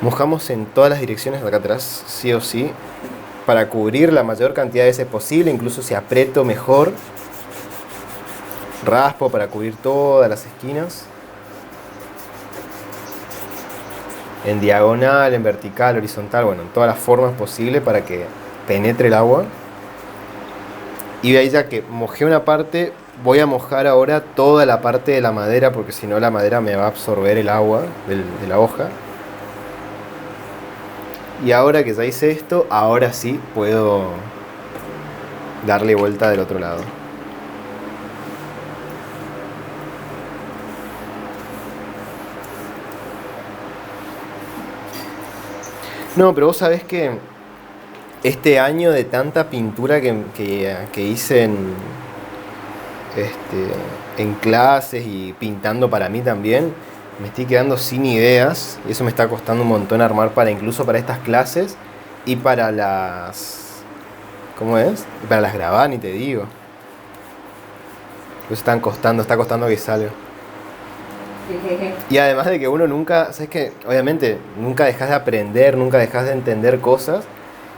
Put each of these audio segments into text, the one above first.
Mojamos en todas las direcciones de acá atrás, sí o sí, para cubrir la mayor cantidad de veces posible. Incluso si aprieto mejor, raspo para cubrir todas las esquinas. En diagonal, en vertical, horizontal, bueno, en todas las formas posibles para que penetre el agua. Y de ahí, ya que mojé una parte, voy a mojar ahora toda la parte de la madera, porque si no la madera me va a absorber el agua de la hoja. Y ahora que ya hice esto, ahora sí puedo darle vuelta del otro lado. No, pero vos sabés que este año de tanta pintura que hice en clases y pintando para mí también, me estoy quedando sin ideas. Y eso me está costando un montón armar incluso para estas clases y para las... ¿Cómo es? Y para las grabadas, ni te digo. Pues está costando que salga. Y además de que uno nunca, sabes que obviamente nunca dejas de aprender, nunca dejas de entender cosas.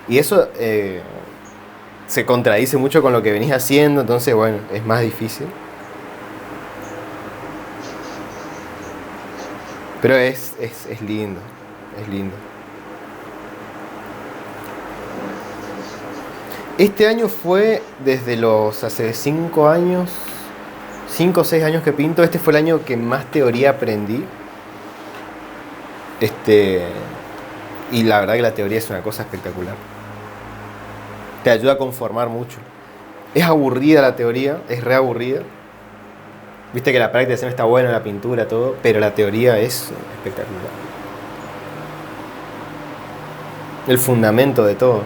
Y eso se contradice mucho con lo que venís haciendo, entonces bueno, es más difícil. Pero es lindo, es lindo. Este año fue desde hace 5 años, 5 o 6 años que pinto. Este fue el año que más teoría aprendí. Y la verdad que la teoría es una cosa espectacular. Te ayuda a conformar mucho. Es aburrida la teoría, es re aburrida. Viste que la práctica siempre está buena, la pintura, todo, pero la teoría es espectacular. El fundamento de todo.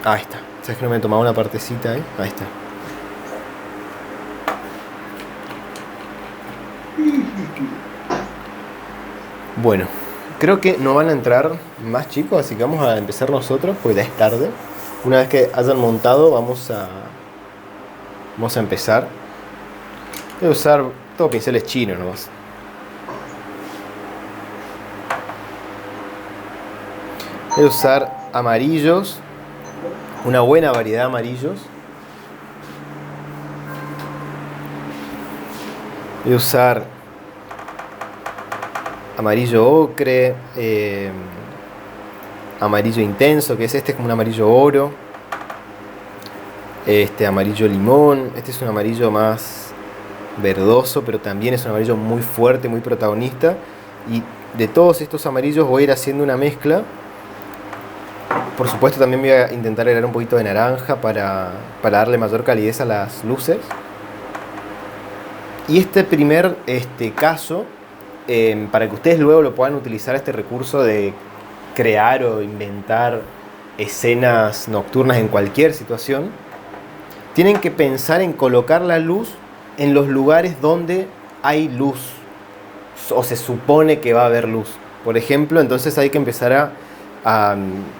Ahí está. ¿Sabes que no me he tomado una partecita ahí? Ahí está. Bueno, creo que no van a entrar más chicos, así que vamos a empezar nosotros, porque ya es tarde. Una vez que hayan montado, vamos a empezar. Voy a usar todos pinceles chinos nomás. Voy a usar amarillos, una buena variedad de amarillos. Voy a usar amarillo ocre, amarillo intenso, que es este, es como un amarillo oro. Amarillo limón, este es un amarillo más verdoso, pero también es un amarillo muy fuerte, muy protagonista. Y de todos estos amarillos voy a ir haciendo una mezcla. Por supuesto también voy a intentar agregar un poquito de naranja para darle mayor calidez a las luces. Y este primer caso, para que ustedes luego lo puedan utilizar, este recurso de crear o inventar escenas nocturnas en cualquier situación, tienen que pensar en colocar la luz en los lugares donde hay luz o se supone que va a haber luz. Por ejemplo, entonces hay que empezar a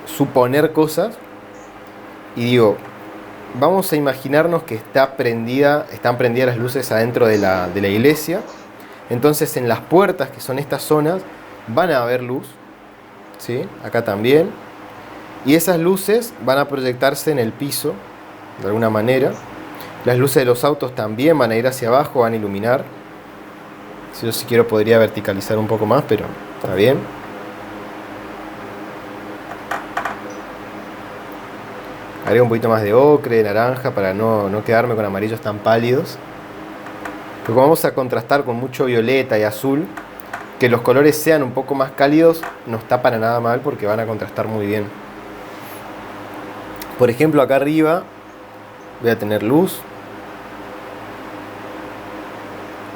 suponer cosas. Y digo, vamos a imaginarnos que están prendidas las luces adentro de la iglesia. Entonces en las puertas, que son estas zonas, van a haber luz, ¿sí? Acá también. Y esas luces van a proyectarse en el piso, de alguna manera. Las luces de los autos también van a ir hacia abajo, van a iluminar. Si yo quiero podría verticalizar un poco más, pero está bien. Agrego un poquito más de ocre, de naranja, para no quedarme con amarillos tan pálidos. Porque como vamos a contrastar con mucho violeta y azul, que los colores sean un poco más cálidos no está para nada mal, porque van a contrastar muy bien. Por ejemplo, acá arriba voy a tener luz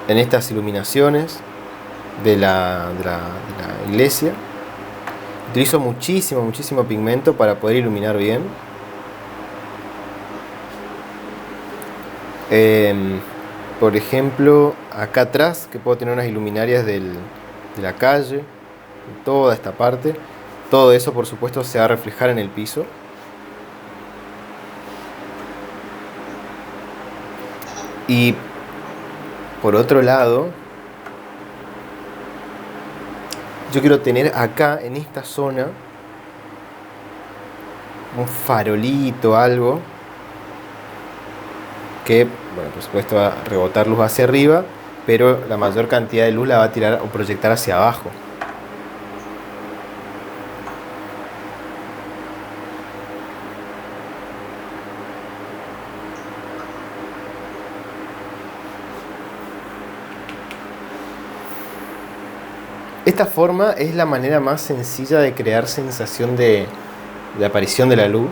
en estas iluminaciones de la iglesia. Utilizo muchísimo pigmento para poder iluminar bien. Por ejemplo, acá atrás, que puedo tener unas iluminarias de la calle, toda esta parte. Todo eso, por supuesto, se va a reflejar en el piso. Y por otro lado, yo quiero tener acá en esta zona un farolito, algo que, bueno, por supuesto va a rebotar luz hacia arriba, pero la mayor cantidad de luz la va a tirar o proyectar hacia abajo. Esta forma es la manera más sencilla de crear sensación de aparición de la luz,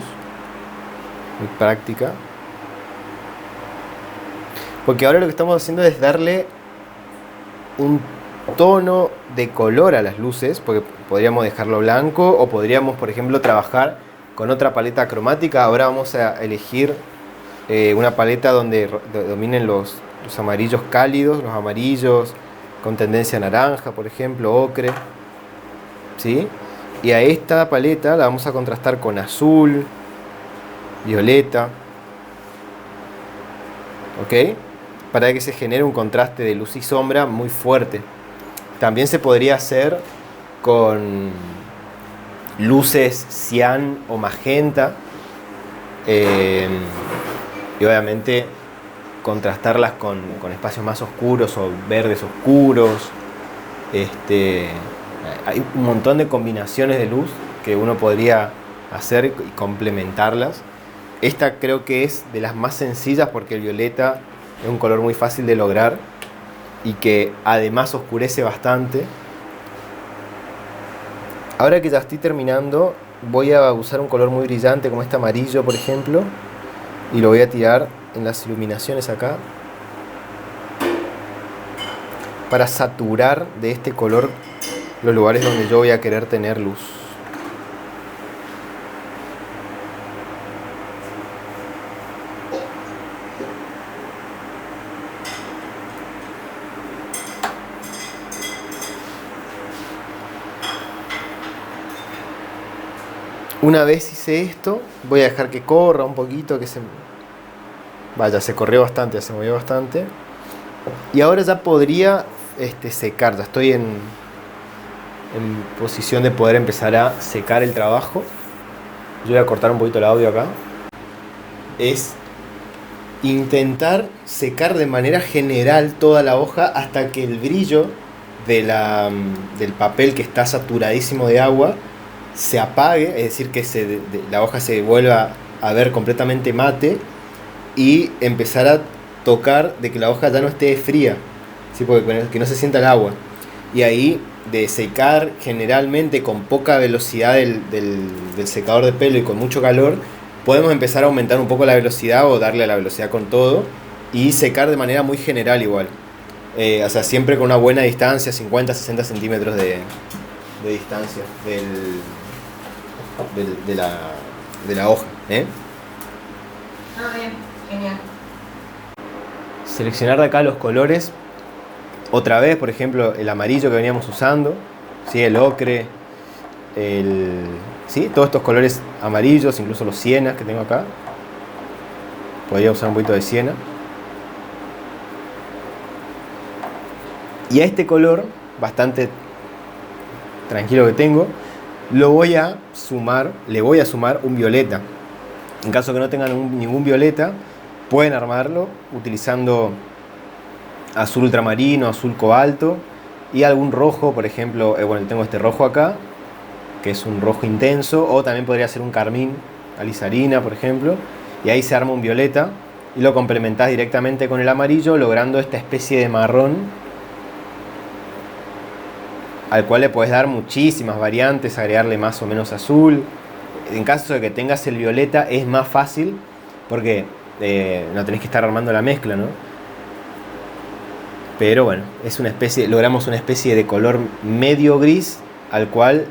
muy práctica. Porque ahora lo que estamos haciendo es darle un tono de color a las luces, porque podríamos dejarlo blanco o podríamos, por ejemplo, trabajar con otra paleta cromática. Ahora vamos a elegir una paleta donde dominen los amarillos cálidos, los amarillos con tendencia naranja, por ejemplo, ocre, ¿sí? Y a esta paleta la vamos a contrastar con azul, violeta, ¿ok? Para que se genere un contraste de luz y sombra muy fuerte. También se podría hacer con luces cian o magenta, y obviamente contrastarlas con espacios más oscuros o verdes oscuros. Hay un montón de combinaciones de luz que uno podría hacer y complementarlas. Esta creo que es de las más sencillas porque el violeta es un color muy fácil de lograr y que además oscurece bastante. Ahora que ya estoy terminando, voy a usar un color muy brillante como este amarillo, por ejemplo, y lo voy a tirar en las iluminaciones acá para saturar de este color los lugares donde yo voy a querer tener luz. Una vez hice esto, voy a dejar que corra un poquito, que se... Vaya, se corrió bastante, se movió bastante. Y ahora ya podría secar, ya estoy en posición de poder empezar a secar el trabajo. Yo voy a cortar un poquito el audio acá. Es intentar secar de manera general toda la hoja hasta que el brillo del papel, que está saturadísimo de agua, se apague, es decir, que la hoja se vuelva a ver completamente mate, y empezar a tocar de que la hoja ya no esté fría, ¿sí? Porque que no se sienta el agua. Y ahí, de secar generalmente con poca velocidad del secador de pelo y con mucho calor, podemos empezar a aumentar un poco la velocidad o darle a la velocidad con todo y secar de manera muy general igual. O sea, siempre con una buena distancia, 50-60 centímetros de distancia de la hoja, ¿eh? Bien, genial. Seleccionar de acá los colores. Otra vez, por ejemplo, el amarillo que veníamos usando, ¿sí? El ocre, ¿sí? Todos estos colores amarillos, incluso los sienas que tengo acá. Podría usar un poquito de siena. Y a este color, bastante tranquilo que tengo, le voy a sumar un violeta. En caso que no tengan ningún violeta, pueden armarlo utilizando azul ultramarino, azul cobalto y algún rojo, por ejemplo, bueno, tengo este rojo acá, que es un rojo intenso, o también podría ser un carmín, alizarina, por ejemplo, y ahí se arma un violeta y lo complementás directamente con el amarillo, logrando esta especie de marrón, al cual le puedes dar muchísimas variantes, agregarle más o menos azul. En caso de que tengas el violeta es más fácil porque no tenés que estar armando la mezcla, ¿no? Pero bueno, logramos una especie de color medio gris, al cual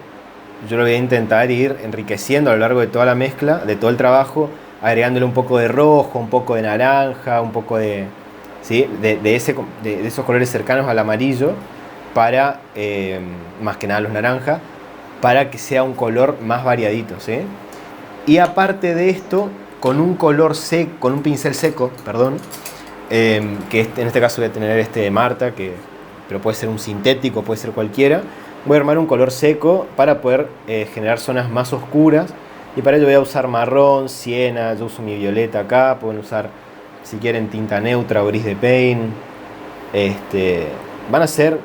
yo lo voy a intentar ir enriqueciendo a lo largo de toda la mezcla, de todo el trabajo, agregándole un poco de rojo, un poco de naranja, un poco de, ¿sí? de esos colores cercanos al amarillo, para, más que nada los naranjas, para que sea un color más variadito, ¿sí? Y aparte de esto, con un pincel seco, En este caso voy a tener este de Marta, pero puede ser un sintético, puede ser cualquiera. Voy a armar un color seco para poder generar zonas más oscuras, y para ello voy a usar marrón, siena, yo uso mi violeta acá, pueden usar si quieren tinta neutra o gris de paint. Van a ser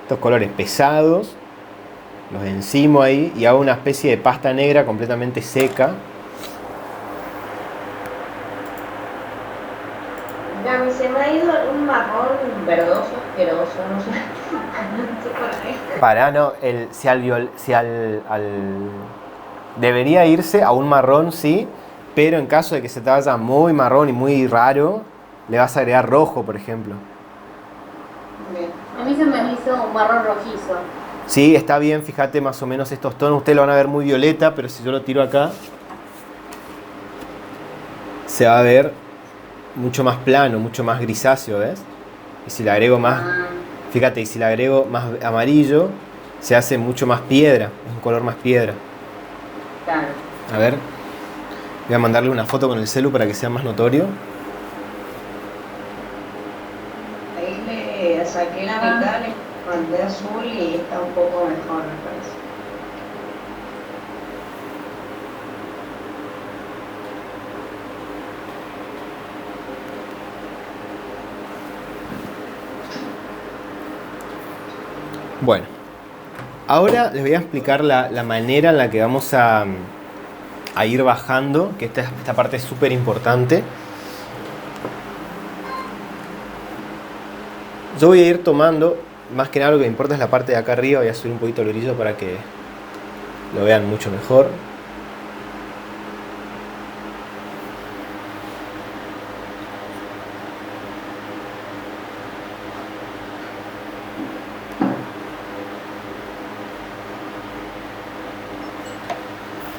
estos colores pesados, los encimo ahí y hago una especie de pasta negra completamente seca. Gaby, se me ha ido un marrón verdoso, asqueroso, no sé. No sé por qué. Para, no, debería irse a un marrón, sí, pero en caso de que se te vaya muy marrón y muy raro, le vas a agregar rojo, por ejemplo. Bien. A mí se me hizo un marrón rojizo. Sí, está bien, fíjate más o menos estos tonos, ustedes lo van a ver muy violeta, pero si yo lo tiro acá, se va a ver mucho más plano, mucho más grisáceo, ¿ves? Y si le agrego más, fíjate, y si le agrego más amarillo, se hace mucho más piedra, es un color más piedra. Claro. A ver, voy a mandarle una foto con el celu para que sea más notorio. Ahí le saqué la mitad, le mandé azul y está un poco mejor, me parece. Bueno, ahora les voy a explicar la manera en la que vamos a ir bajando, que esta parte es súper importante. Yo voy a ir tomando, más que nada lo que me importa es la parte de acá arriba, voy a subir un poquito el brillo para que lo vean mucho mejor.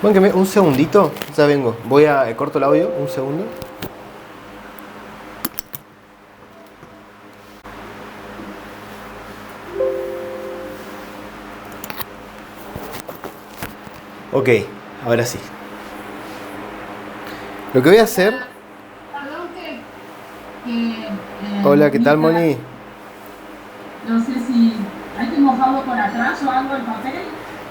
Bánqueme un segundito, ya vengo. Corto el audio, un segundo. Ok, ahora sí. Lo que voy a hacer... Perdón Hola, ¿qué tal, Moni? No sé si hay que mojarlo por atrás o algo el papel.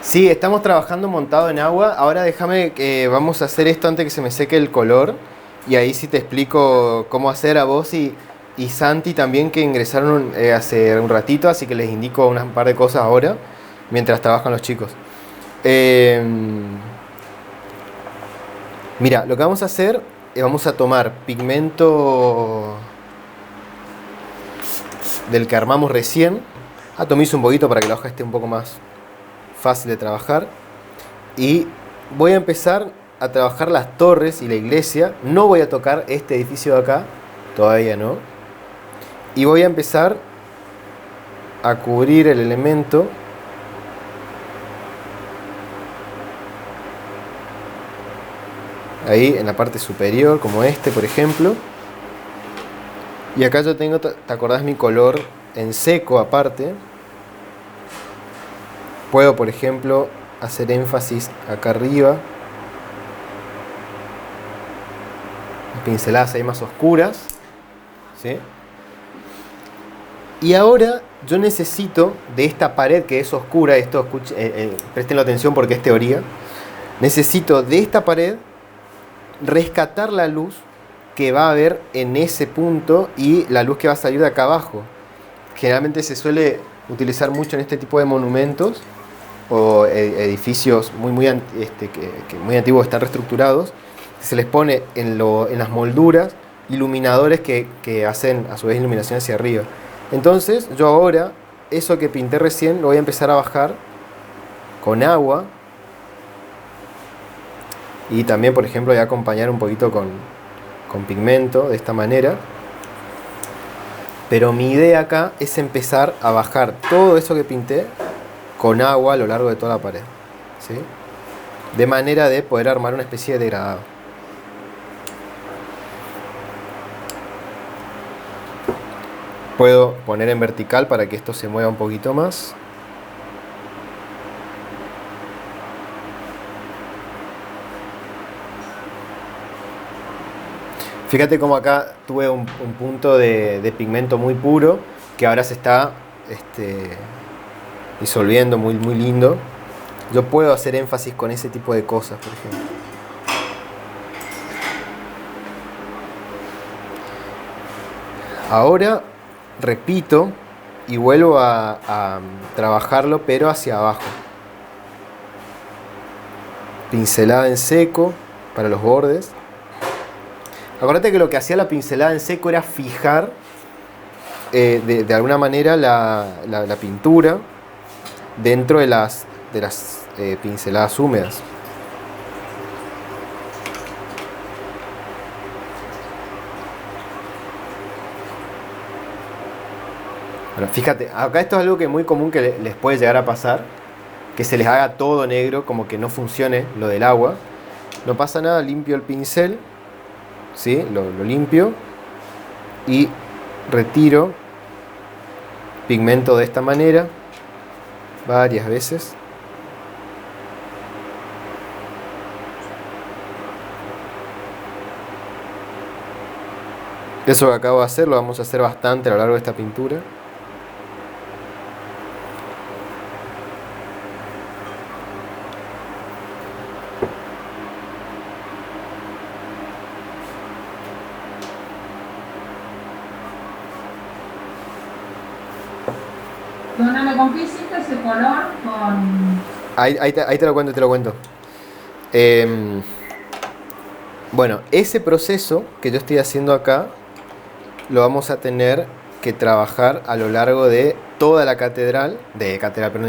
Sí, estamos trabajando montado en agua. Ahora déjame que vamos a hacer esto antes que se me seque el color. Y ahí sí te explico cómo hacer a vos y Santi también, que ingresaron hace un ratito. Así que les indico un par de cosas ahora, mientras trabajan los chicos. Mira, lo que vamos a hacer es vamos a tomar pigmento del que armamos recién. Atomizo un poquito para que la hoja esté un poco más fácil de trabajar. Y voy a empezar a trabajar las torres y la iglesia. No voy a tocar este edificio de acá, todavía no. Y voy a empezar a cubrir el elemento ahí en la parte superior, como este, por ejemplo. Y acá yo tengo, ¿te acordás mi color en seco aparte? Puedo, por ejemplo, hacer énfasis acá arriba. Pinceladas ahí más oscuras, ¿sí? Y ahora yo necesito de esta pared que es oscura, presten atención porque es teoría. Necesito de esta pared rescatar la luz que va a haber en ese punto y la luz que va a salir de acá abajo. Generalmente se suele utilizar mucho en este tipo de monumentos o edificios muy antiguos, están reestructurados. Se les pone en las molduras iluminadores que hacen a su vez iluminación hacia arriba. Entonces yo ahora eso que pinté recién lo voy a empezar a bajar con agua. Y también, por ejemplo, voy a acompañar un poquito con pigmento de esta manera. Pero mi idea acá es empezar a bajar todo eso que pinté con agua a lo largo de toda la pared, ¿sí? De manera de poder armar una especie de degradado. Puedo poner en vertical para que esto se mueva un poquito más. Fíjate cómo acá tuve un punto de pigmento muy puro que ahora se está disolviendo, muy, muy lindo. Yo puedo hacer énfasis con ese tipo de cosas, por ejemplo. Ahora repito y vuelvo a trabajarlo, pero hacia abajo. Pincelada en seco para los bordes. Acuérdate que lo que hacía la pincelada en seco era fijar de alguna manera la pintura dentro de las pinceladas húmedas. Bueno, fíjate, acá esto es algo que es muy común que les puede llegar a pasar, que se les haga todo negro, como que no funcione lo del agua. No pasa nada, limpio el pincel, ¿sí? Lo limpio y retiro pigmento de esta manera varias veces. Eso que acabo de hacer lo vamos a hacer bastante a lo largo de esta pintura. Perdóname, ¿con qué hiciste ese color? Con... Ahí te lo cuento, te lo cuento. Bueno, ese proceso que yo estoy haciendo acá lo vamos a tener que trabajar a lo largo de toda la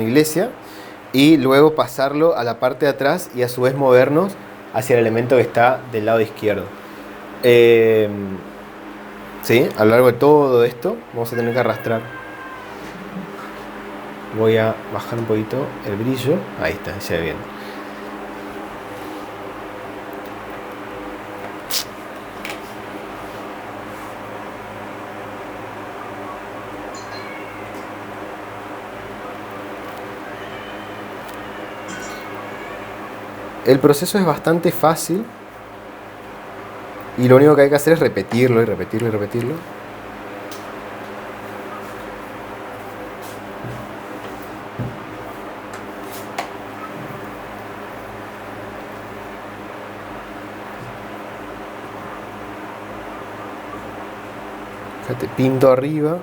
iglesia, y luego pasarlo a la parte de atrás y a su vez movernos hacia el elemento que está del lado izquierdo. ¿Sí? A lo largo de todo esto vamos a tener que arrastrar. Voy a bajar un poquito el brillo. Ahí está, se ve bien. El proceso es bastante fácil y lo único que hay que hacer es repetirlo y repetirlo y repetirlo. Fíjate, pinto arriba.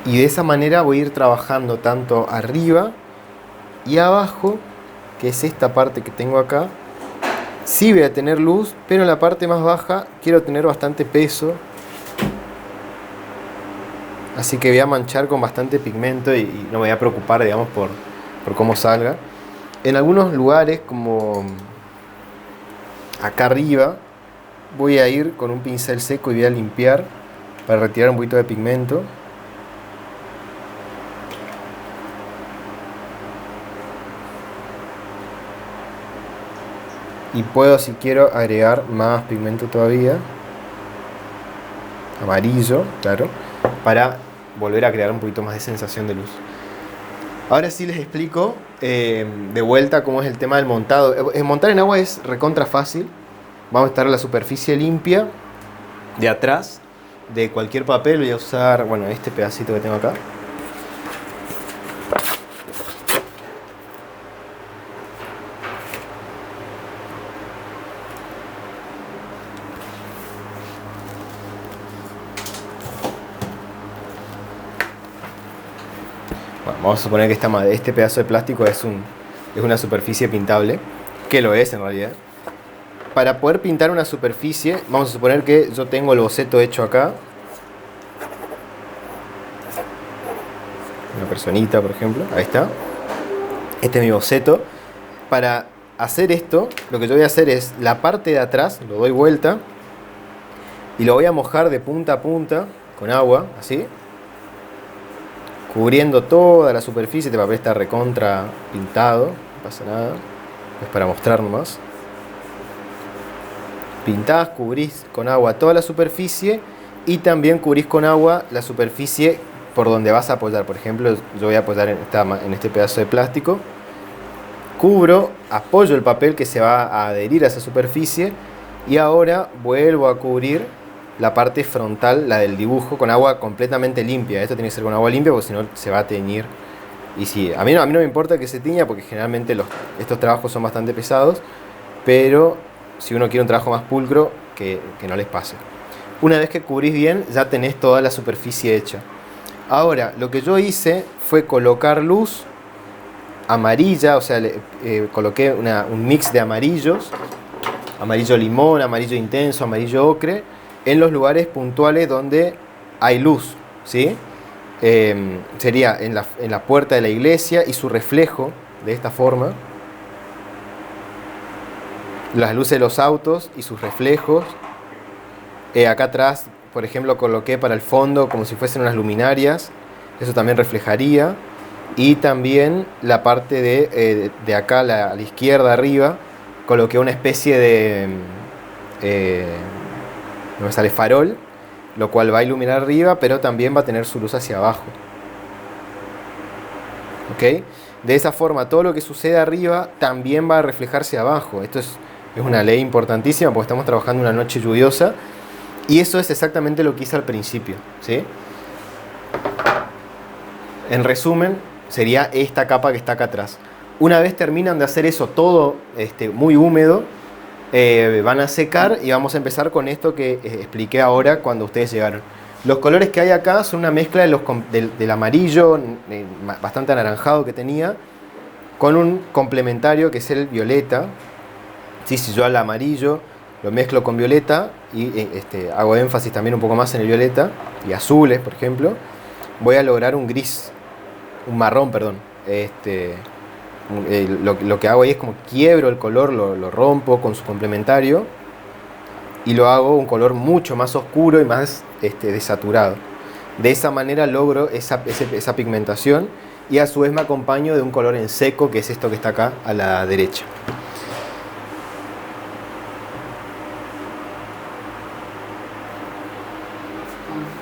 Y de esa manera voy a ir trabajando tanto arriba y abajo, que es esta parte que tengo acá. Sí voy a tener luz, pero en la parte más baja quiero tener bastante peso. Así que voy a manchar con bastante pigmento y no me voy a preocupar, digamos, por cómo salga. En algunos lugares, como acá arriba, voy a ir con un pincel seco y voy a limpiar para retirar un poquito de pigmento. Y puedo, si quiero, agregar más pigmento todavía. Amarillo, claro. Para volver a crear un poquito más de sensación de luz. Ahora sí les explico de vuelta cómo es el tema del montado. Montar en agua es recontra fácil. Vamos a estar en la superficie limpia de atrás de cualquier papel. Voy a usar, bueno, este pedacito que tengo acá. Bueno, vamos a suponer que este pedazo de plástico es una superficie pintable, que lo es en realidad. Para poder pintar una superficie, vamos a suponer que yo tengo el boceto hecho acá. Una personita, por ejemplo. Ahí está. Este es mi boceto. Para hacer esto, lo que yo voy a hacer es la parte de atrás, lo doy vuelta y lo voy a mojar de punta a punta con agua, así, cubriendo toda la superficie. Este papel está recontra pintado, no pasa nada, es para mostrar nomás. Pintás, cubrís con agua toda la superficie y también cubrís con agua la superficie por donde vas a apoyar. Por ejemplo, yo voy a apoyar en este pedazo de plástico. Cubro, apoyo el papel que se va a adherir a esa superficie y ahora vuelvo a cubrir la parte frontal, la del dibujo, con agua completamente limpia. Esto tiene que ser con agua limpia porque si no se va a teñir. Y sí, a mí no me importa que se tiña porque generalmente estos trabajos son bastante pesados, pero si uno quiere un trabajo más pulcro, que no les pase. Una vez que cubrís bien, ya tenés toda la superficie hecha. Ahora, lo que yo hice fue colocar luz amarilla, o sea, coloqué un mix de amarillos, amarillo limón, amarillo intenso, amarillo ocre, en los lugares puntuales donde hay luz, ¿sí? Sería en la puerta de la iglesia y su reflejo, de esta forma. Las luces de los autos y sus reflejos. Acá atrás, por ejemplo, coloqué para el fondo como si fuesen unas luminarias. Eso también reflejaría. Y también la parte de acá a la izquierda arriba, coloqué una especie de... no me sale farol, lo cual va a iluminar arriba, pero también va a tener su luz hacia abajo. ¿Ok? De esa forma, todo lo que sucede arriba también va a reflejarse abajo. Esto es una ley importantísima porque estamos trabajando una noche lluviosa. Y eso es exactamente lo que hice al principio, ¿sí? En resumen, sería esta capa que está acá atrás. Una vez terminan de hacer eso todo muy húmedo, van a secar y vamos a empezar con esto que expliqué ahora cuando ustedes llegaron. Los colores que hay acá son una mezcla del amarillo bastante anaranjado que tenía con un complementario que es el violeta. Sí, si yo al amarillo lo mezclo con violeta y hago énfasis también un poco más en el violeta y azules, por ejemplo, voy a lograr un gris, un marrón, perdón. Lo que hago ahí es como quiebro el color, lo rompo con su complementario y lo hago un color mucho más oscuro y más desaturado. De esa manera logro esa pigmentación y a su vez me acompaño de un color en seco, que es esto que está acá a la derecha.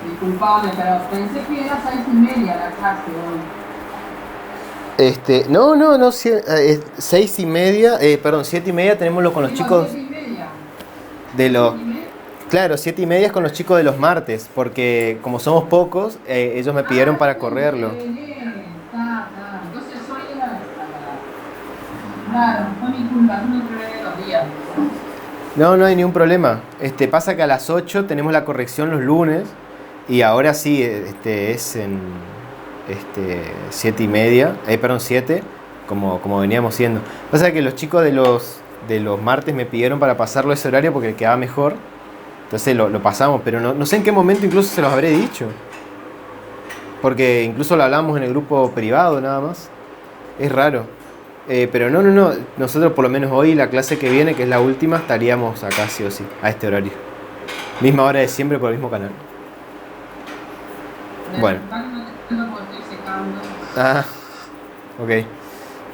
Disculpame, pero pensé que era 6:30 la clase hoy. No, 6:30, perdón, 7:30 tenemos con los chicos 7:30. de los... 7:30. Claro, 7:30 es con los chicos de los martes, porque como somos pocos, ellos me pidieron para correrlo. Está. Entonces hoy era claro, fue mi culpa, no me prevé los días. No hay ningún problema. Pasa que a las 8 tenemos la corrección los lunes y ahora sí, es en 7:30, perdón, 7, como veníamos siendo. Pasa que los chicos de los martes me pidieron para pasarlo ese horario porque quedaba mejor. Entonces lo pasamos, pero no sé en qué momento incluso se los habré dicho. Porque incluso lo hablamos en el grupo privado nada más. Es raro. Pero no. Nosotros por lo menos hoy, la clase que viene, que es la última, estaríamos acá sí o sí, a este horario. Misma hora de siempre por el mismo canal. Bueno. Ah, ok.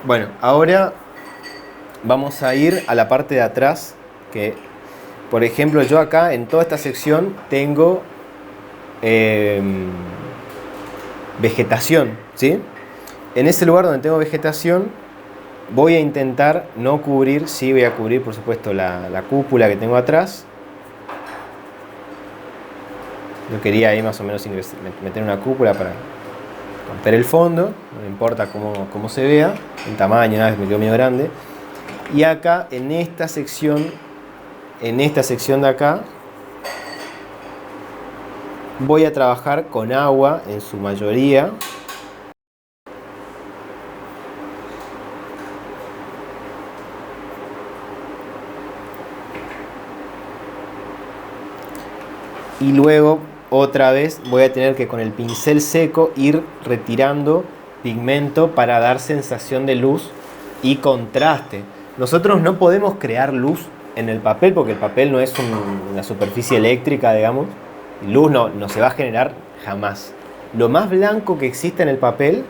Bueno, ahora vamos a ir a la parte de atrás, que por ejemplo yo acá en toda esta sección tengo vegetación, ¿sí? En ese lugar donde tengo vegetación voy a intentar no cubrir, sí voy a cubrir por supuesto la cúpula que tengo atrás. Yo quería ahí más o menos meter una cúpula para romper el fondo, no me importa cómo se vea, el tamaño, nada, me quedó medio grande. Y acá en esta sección de acá, voy a trabajar con agua en su mayoría. y luego otra vez voy a tener que con el pincel seco ir retirando pigmento para dar sensación de luz y contraste. Nosotros no podemos crear luz en el papel porque el papel no es una superficie eléctrica, digamos. Luz no se va a generar jamás. Lo más blanco que existe en el papel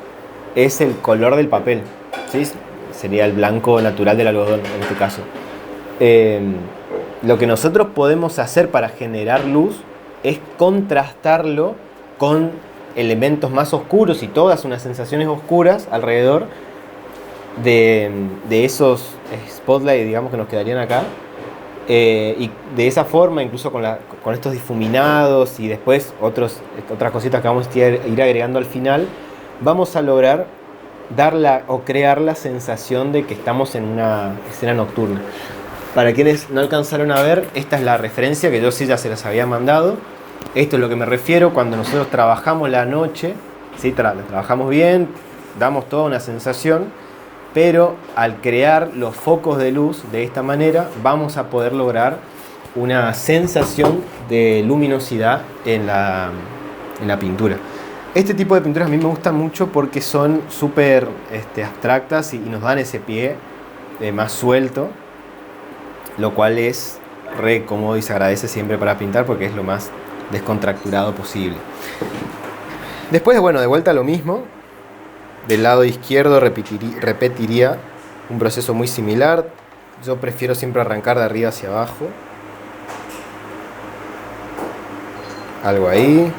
es el color del papel, ¿sí? Sería el blanco natural del algodón en este caso. Lo que nosotros podemos hacer para generar luz es contrastarlo con elementos más oscuros y todas unas sensaciones oscuras alrededor de esos spotlights, digamos, que nos quedarían acá. Y de esa forma, incluso con estos difuminados y después otras cositas que vamos a ir agregando al final, vamos a lograr crear la sensación de que estamos en una escena nocturna. Para quienes no alcanzaron a ver, esta es la referencia que yo sí ya se las había mandado. Esto es lo que me refiero cuando nosotros trabajamos la noche, ¿sí? Trabajamos bien, damos toda una sensación, pero al crear los focos de luz de esta manera vamos a poder lograr una sensación de luminosidad en la pintura. Este tipo de pinturas a mí me gustan mucho porque son súper abstractas y nos dan ese pie más suelto, lo cual es re cómodo y se agradece siempre para pintar porque es lo más descontracturado posible. Después, bueno, de vuelta a lo mismo. Del lado izquierdo repetiría un proceso muy similar. Yo prefiero siempre arrancar de arriba hacia abajo. Algo ahí.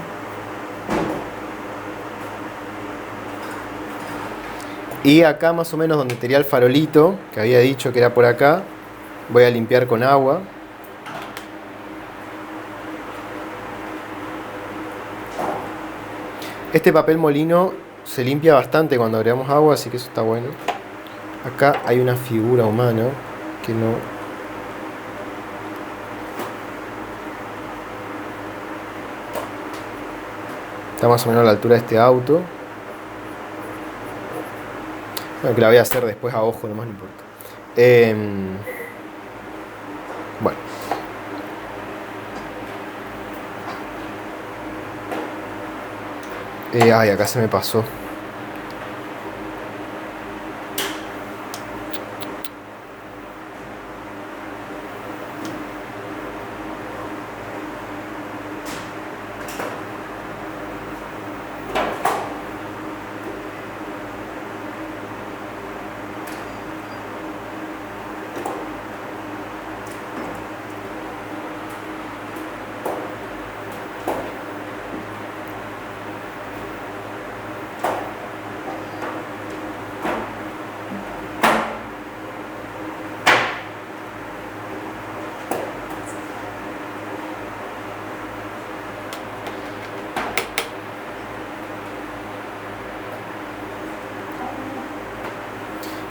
Y acá más o menos donde tenía el farolito, que había dicho que era por acá, voy a limpiar con agua. Este papel molino se limpia bastante cuando agregamos agua, así que eso está bueno. Acá hay una figura humana que no... Está más o menos a la altura de este auto. Bueno, que la voy a hacer después a ojo, nomás no importa. Bueno. Ay, acá se me pasó.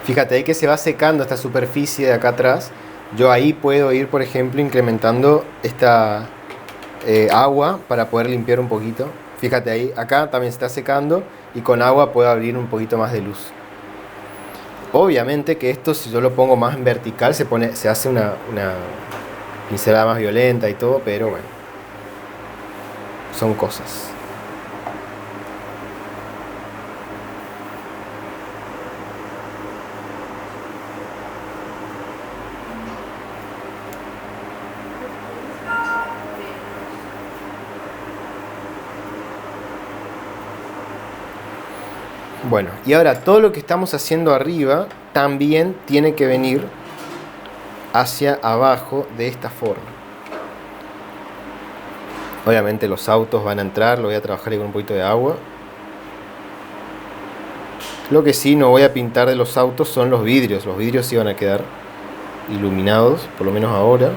Fíjate ahí que se va secando esta superficie de acá atrás. Yo ahí puedo ir, por ejemplo, incrementando esta agua para poder limpiar un poquito. Fíjate ahí, acá también se está secando y con agua puedo abrir un poquito más de luz. Obviamente que esto, si yo lo pongo más en vertical, se hace una pincelada más violenta y todo, pero bueno, son cosas. Bueno, y ahora todo lo que estamos haciendo arriba también tiene que venir hacia abajo de esta forma. Obviamente los autos van a entrar, lo voy a trabajar ahí con un poquito de agua. Lo que sí no voy a pintar de los autos son los vidrios. Los vidrios sí van a quedar iluminados, por lo menos ahora.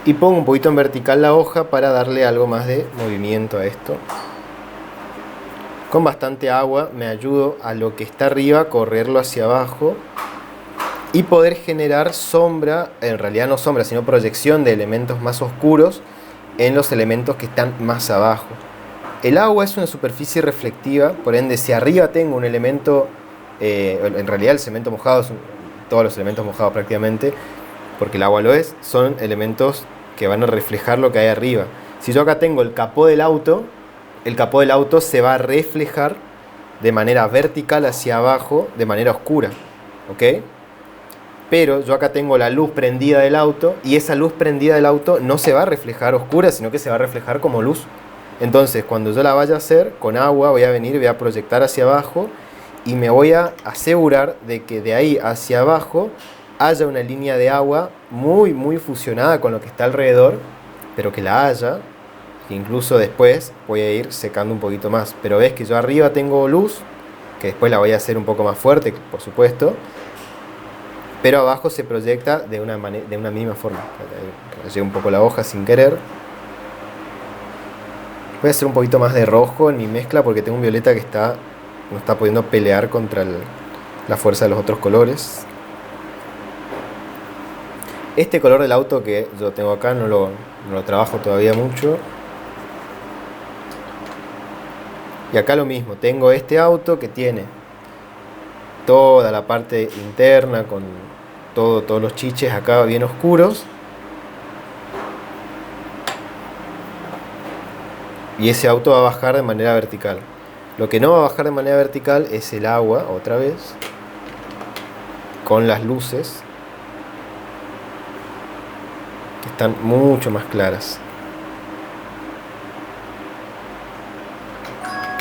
Y pongo un poquito en vertical la hoja para darle algo más de movimiento a esto. Con bastante agua me ayudo a lo que está arriba, correrlo hacia abajo y poder generar sombra, en realidad no sombra, sino proyección de elementos más oscuros en los elementos que están más abajo. El agua es una superficie reflectiva, por ende si arriba tengo un elemento, en realidad el cemento mojado, todos los elementos mojados prácticamente, porque el agua lo es, son elementos que van a reflejar lo que hay arriba. Si yo acá tengo el capó del auto se va a reflejar de manera vertical hacia abajo, de manera oscura, ¿ok? Pero yo acá tengo la luz prendida del auto y esa luz prendida del auto no se va a reflejar oscura, sino que se va a reflejar como luz. Entonces, cuando yo la vaya a hacer con agua, voy a venir, voy a proyectar hacia abajo y me voy a asegurar de que de ahí hacia abajo haya una línea de agua muy, muy fusionada con lo que está alrededor, pero que la haya, que incluso después voy a ir secando un poquito más. Pero ves que yo arriba tengo luz, que después la voy a hacer un poco más fuerte, por supuesto, pero abajo se proyecta de una misma forma. Rayé un poco la hoja sin querer. Voy a hacer un poquito más de rojo en mi mezcla porque tengo un violeta que no está pudiendo pelear contra la fuerza de los otros colores. Este color del auto que yo tengo acá no lo trabajo todavía mucho. Y acá lo mismo, tengo este auto que tiene toda la parte interna con todos los chiches acá bien oscuros. Y ese auto va a bajar de manera vertical. Lo que no va a bajar de manera vertical es el agua, otra vez, con las luces, que están mucho más claras.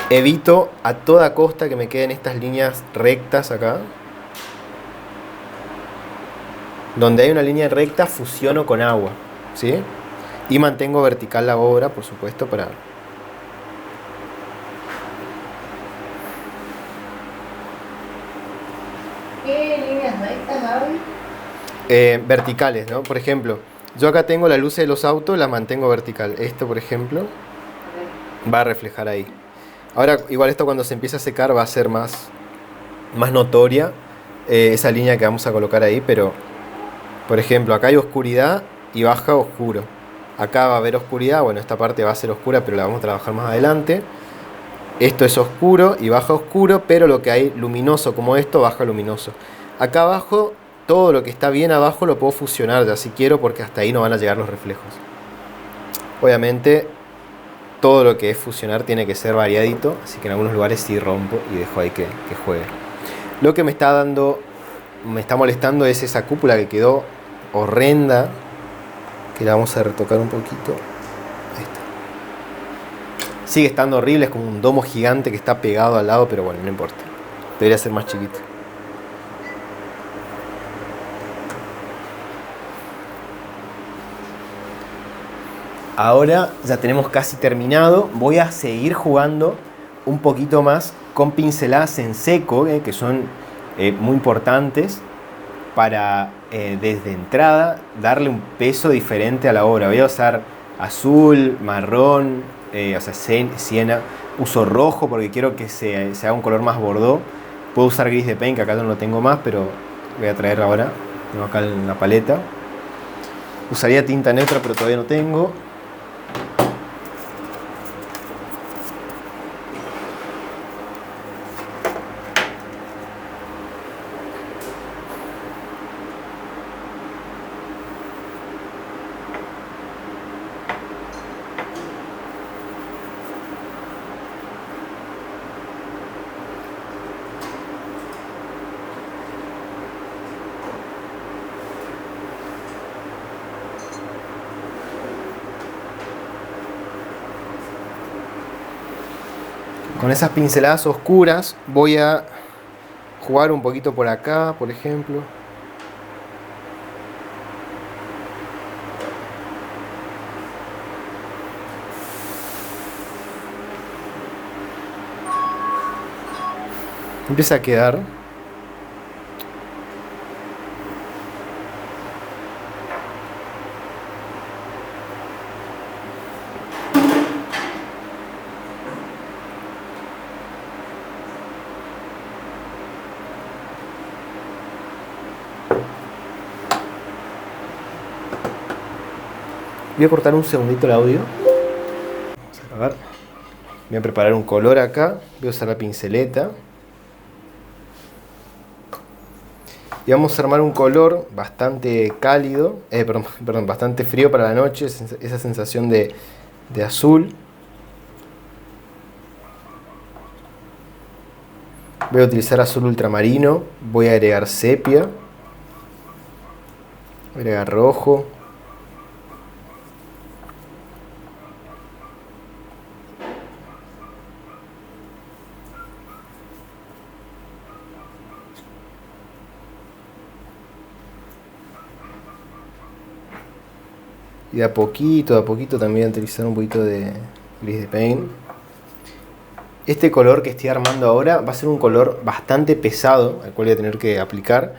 Evito a toda costa que me queden estas líneas rectas acá. Donde hay una línea recta fusiono con agua, ¿sí? Y mantengo vertical la obra, por supuesto, para... ¿Qué líneas rectas, Gaby? Verticales, ¿no? Por ejemplo, yo acá tengo la luz de los autos, la mantengo vertical. Esto, por ejemplo, va a reflejar ahí. Ahora, igual esto cuando se empieza a secar va a ser más notoria esa línea que vamos a colocar ahí, pero, por ejemplo, acá hay oscuridad y baja oscuro. Acá va a haber oscuridad, bueno, esta parte va a ser oscura, pero la vamos a trabajar más adelante. Esto es oscuro y baja oscuro, pero lo que hay luminoso como esto, baja luminoso. Acá abajo, todo lo que está bien abajo lo puedo fusionar ya si quiero, porque hasta ahí no van a llegar los reflejos. Obviamente, todo lo que es fusionar tiene que ser variadito, así que en algunos lugares sí rompo y dejo ahí que juegue. Lo que me está molestando es esa cúpula que quedó horrenda, que la vamos a retocar un poquito. Ahí está. Sigue estando horrible, es como un domo gigante que está pegado al lado, pero bueno, no importa. Debería ser más chiquito. Ahora ya tenemos casi terminado. Voy a seguir jugando un poquito más con pinceladas en seco, que son muy importantes para desde entrada darle un peso diferente a la obra. Voy a usar azul, marrón, o sea, siena. Uso rojo porque quiero que se haga un color más bordó. Puedo usar gris de paint, que acá no lo tengo más, pero voy a traer ahora. Tengo acá en la paleta. Usaría tinta neutra, pero todavía no tengo. Con esas pinceladas oscuras voy a jugar un poquito por acá, por ejemplo. Empieza a quedar. Voy a cortar un segundito el audio. Vamos a grabar. Voy a preparar un color acá. Voy a usar la pinceleta. Y vamos a armar un color bastante cálido, perdón, bastante frío para la noche, esa sensación de azul. Voy a utilizar azul ultramarino, voy a agregar sepia, voy a agregar rojo. Y de a poquito también voy a utilizar un poquito de gris de paint. Este color que estoy armando ahora va a ser un color bastante pesado, al cual voy a tener que aplicar,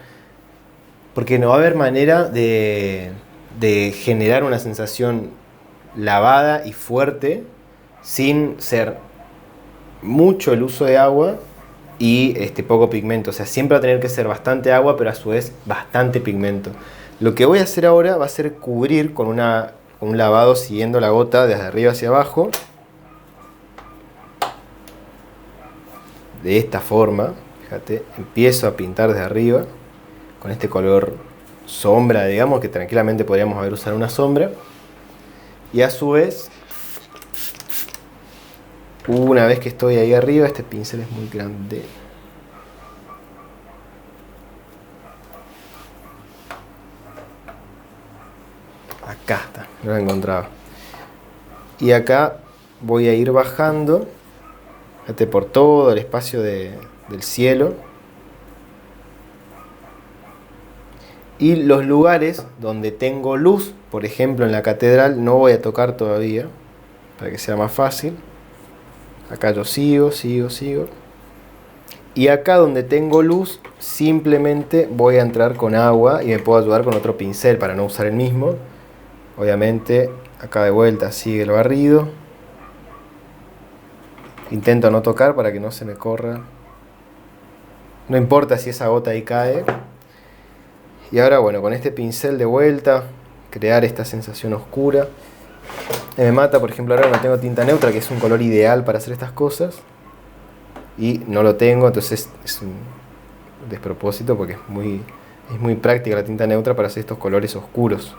porque no va a haber manera de generar una sensación lavada y fuerte sin ser mucho el uso de agua y poco pigmento. O sea, siempre va a tener que ser bastante agua, pero a su vez bastante pigmento. Lo que voy a hacer ahora va a ser cubrir con un lavado siguiendo la gota desde arriba hacia abajo. De esta forma, fíjate, empiezo a pintar desde arriba con este color sombra, digamos, que tranquilamente podríamos haber usado una sombra. Y a su vez, una vez que estoy ahí arriba, este pincel es muy grande. Acá está, no lo encontraba. Y acá voy a ir bajando, fíjate, por todo el espacio del cielo. Y los lugares donde tengo luz, por ejemplo en la catedral, no voy a tocar todavía, para que sea más fácil. Acá yo sigo. Y acá donde tengo luz, simplemente voy a entrar con agua y me puedo ayudar con otro pincel para no usar el mismo. Obviamente, acá de vuelta sigue el barrido. Intento no tocar para que no se me corra. No importa si esa gota ahí cae. Y ahora, bueno, con este pincel de vuelta, crear esta sensación oscura. Me mata, por ejemplo, ahora no tengo tinta neutra, que es un color ideal para hacer estas cosas. Y no lo tengo, entonces es un despropósito porque es muy práctica la tinta neutra para hacer estos colores oscuros.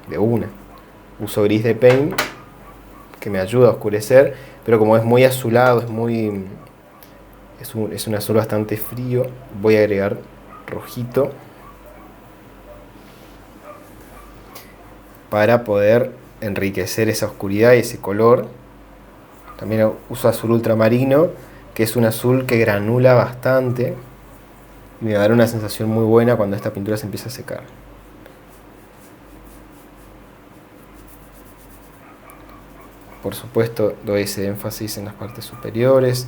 De una. Uso gris de paint, que me ayuda a oscurecer, pero como es muy azulado, es un azul bastante frío, voy a agregar rojito para poder enriquecer esa oscuridad y ese color. También uso azul ultramarino, que es un azul que granula bastante y me va a dar una sensación muy buena cuando esta pintura se empieza a secar. Por supuesto, doy ese énfasis en las partes superiores.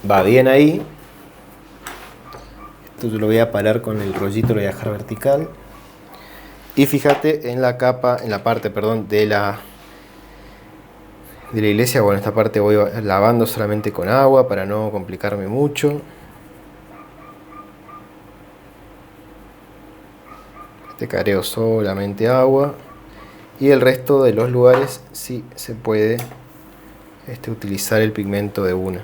Va bien ahí. Esto yo lo voy a parar con el rollito, lo voy a dejar vertical. Y fíjate en la capa, en la parte, perdón, de la iglesia. Bueno, esta parte voy lavando solamente con agua para no complicarme mucho. Careo solamente agua. Y el resto de los lugares sí se puede utilizar el pigmento de una.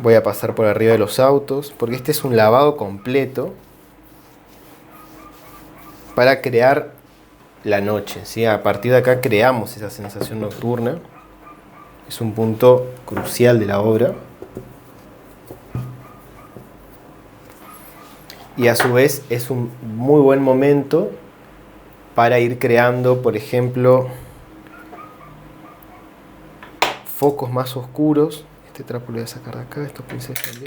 Voy a pasar por arriba de los autos, porque este es un lavado completo para crear la noche, ¿sí? A partir de acá creamos esa sensación nocturna. Es un punto crucial de la obra. Y a su vez es un muy buen momento para ir creando, por ejemplo, focos más oscuros. Este trapo lo voy a sacar de acá, estos pinceles también.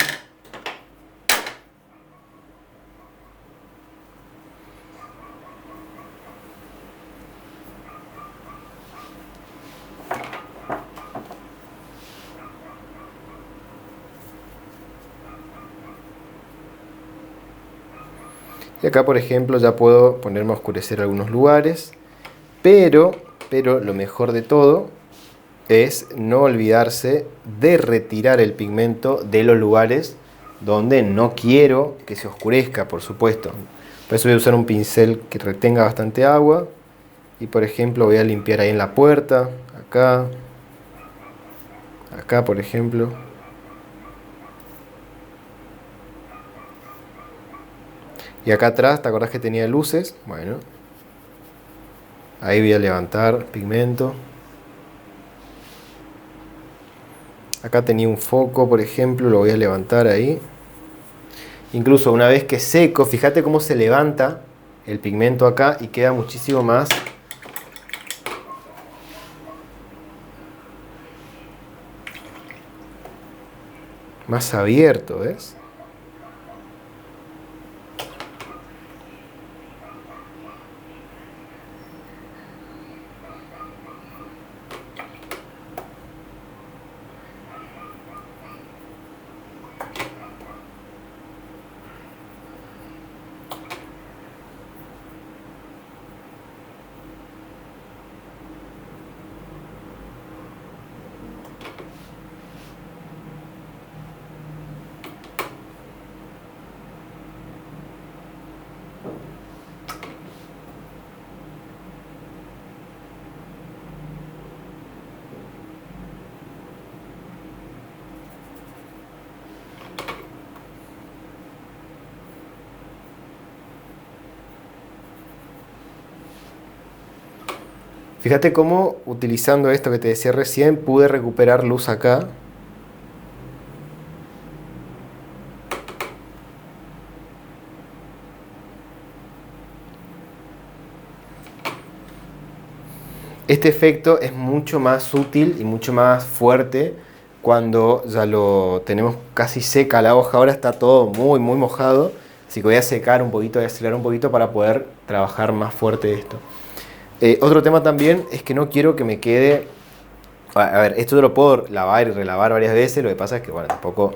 Y acá, por ejemplo, ya puedo ponerme a oscurecer algunos lugares, pero lo mejor de todo es no olvidarse de retirar el pigmento de los lugares donde no quiero que se oscurezca, por supuesto. Por eso voy a usar un pincel que retenga bastante agua. Y por ejemplo voy a limpiar ahí en la puerta, acá, acá por ejemplo. Y acá atrás, ¿te acordás que tenía luces? Bueno, ahí voy a levantar pigmento. Acá tenía un foco, por ejemplo, lo voy a levantar ahí. Incluso una vez que seco, fíjate cómo se levanta el pigmento acá y queda muchísimo más abierto, ¿ves? Fíjate cómo utilizando esto que te decía recién pude recuperar luz acá. Este efecto es mucho más sutil y mucho más fuerte cuando ya lo tenemos casi seca la hoja. Ahora está todo muy mojado, así que voy a secar un poquito, voy a acelerar un poquito para poder trabajar más fuerte esto. Otro tema también es que no quiero que me quede... A ver, esto yo lo puedo lavar y relavar varias veces, lo que pasa es que, bueno, tampoco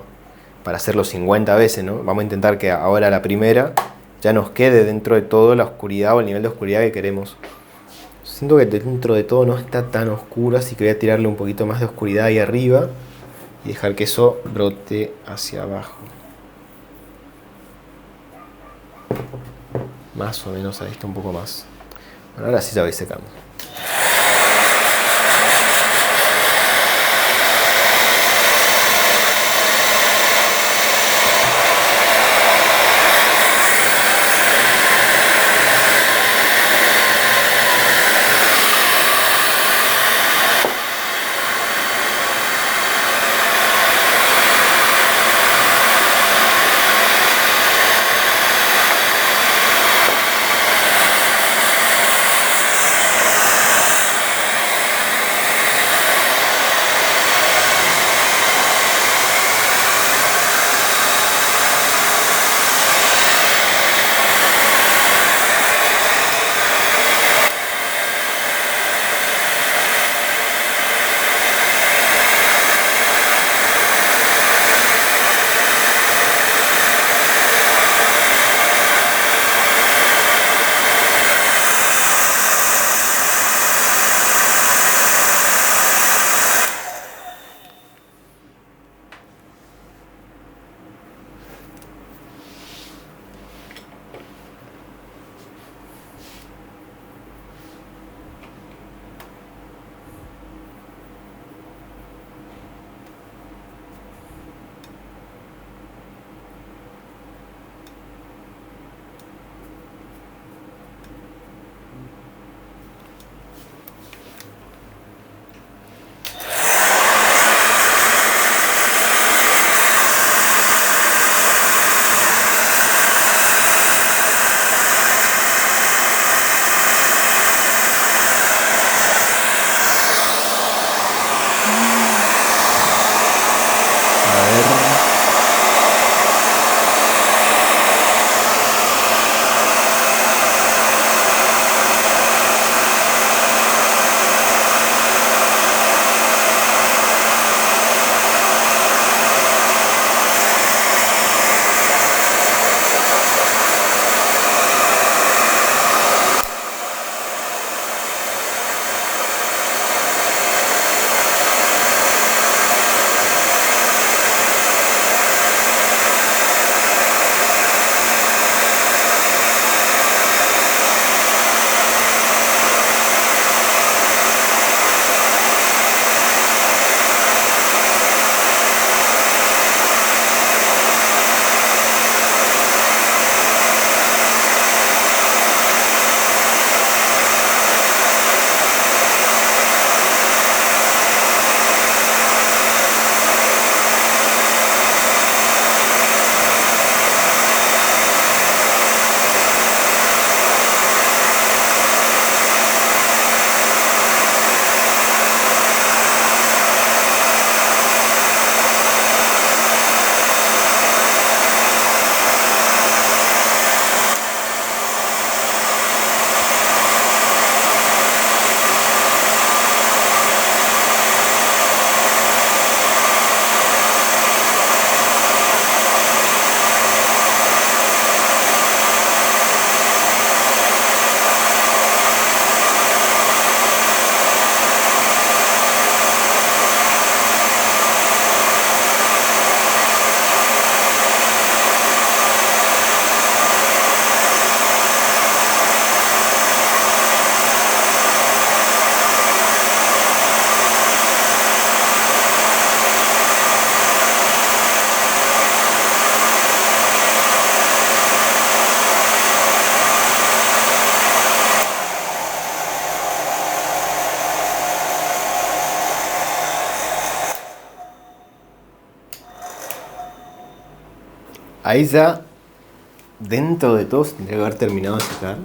para hacerlo 50 veces, ¿no? Vamos a intentar que ahora la primera ya nos quede dentro de todo la oscuridad o el nivel de oscuridad que queremos. Siento que dentro de todo no está tan oscuro, así que voy a tirarle un poquito más de oscuridad ahí arriba y dejar que eso brote hacia abajo. Más o menos ahí está, un poco más. Bueno, ahora sí ya voy secando. Ahí ya, dentro de todo, se tendría que haber terminado de secar.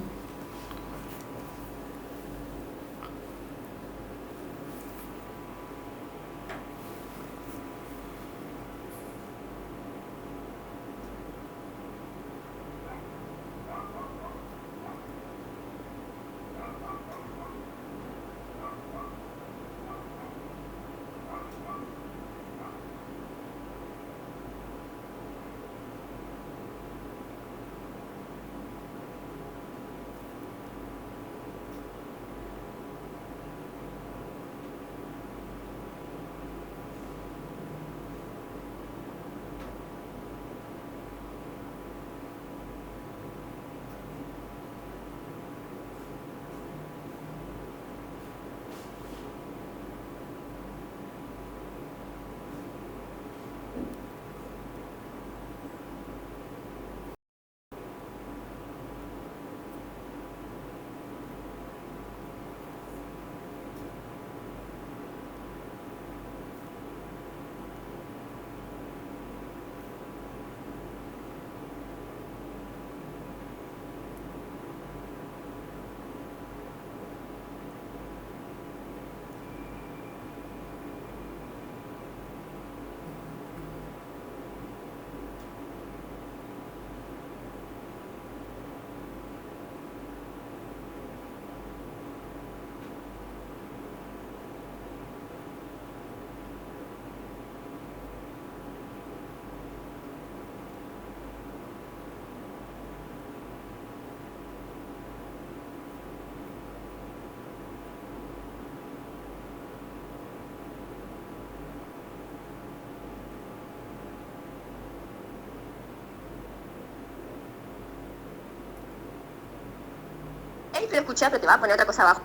Él te escucha, pero te va a poner otra cosa abajo.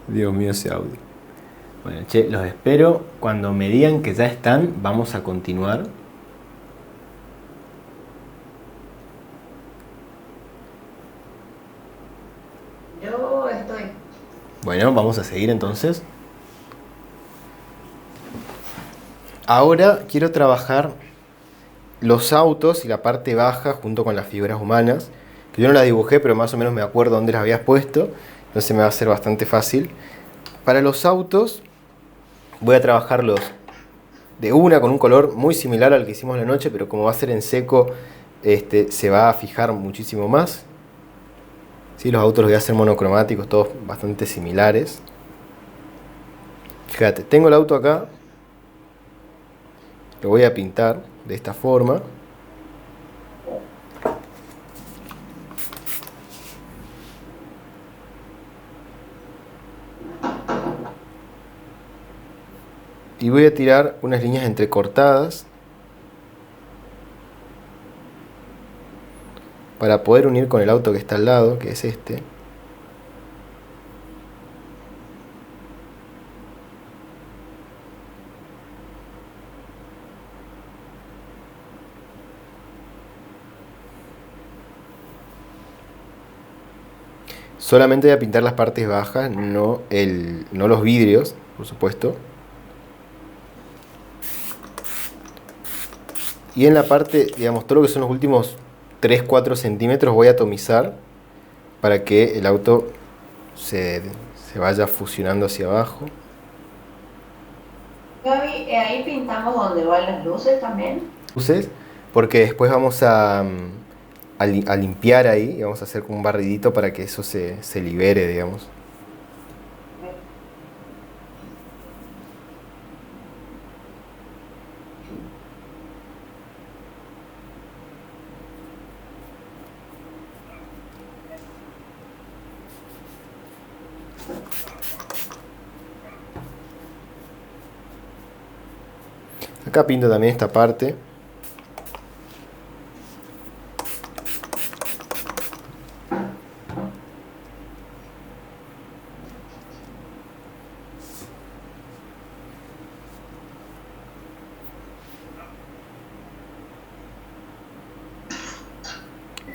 Dios mío, ese audio. Bueno, che, los espero. Cuando me digan que ya están, vamos a continuar. Yo estoy. Bueno, vamos a seguir entonces. Ahora quiero trabajar los autos y la parte baja junto con las figuras humanas, que yo no las dibujé, pero más o menos me acuerdo dónde las habías puesto, entonces me va a ser bastante fácil. Para los autos voy a trabajarlos de una con un color muy similar al que hicimos la noche, pero como va a ser en seco, se va a fijar muchísimo más. ¿Sí? Los autos los voy a hacer monocromáticos, todos bastante similares. Fíjate, tengo el auto acá, lo voy a pintar de esta forma. Y voy a tirar unas líneas entrecortadas para poder unir con el auto que está al lado, que es este. Solamente voy a pintar las partes bajas, no los vidrios, por supuesto. Y en la parte, digamos, todo lo que son los últimos 3-4 centímetros voy a atomizar para que el auto se vaya fusionando hacia abajo. Gaby, ahí pintamos donde van las luces también. Luces, porque después vamos a limpiar ahí y vamos a hacer como un barridito para que eso se libere, digamos. Acá pinto también esta parte.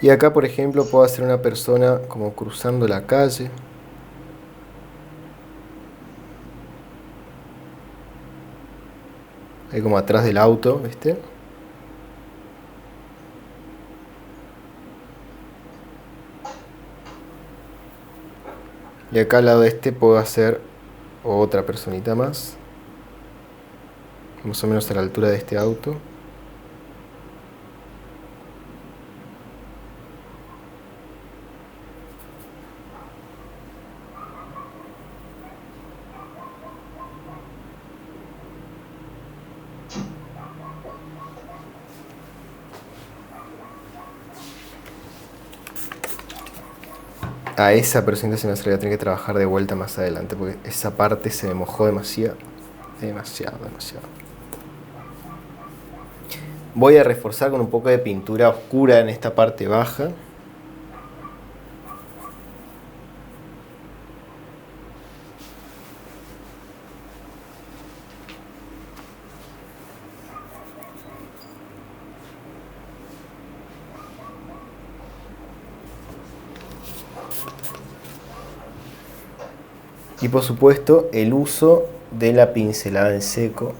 Y acá, por ejemplo, puedo hacer una persona como cruzando la calle. Ahí como atrás del auto, ¿viste? Y acá al lado de este puedo hacer otra personita más. Más o menos a la altura de este auto. A esa personita se me hace que voy a tener que trabajar de vuelta más adelante, porque esa parte se me mojó demasiado. Demasiado. Voy a reforzar con un poco de pintura oscura en esta parte baja. Y por supuesto el uso de la pincelada en seco.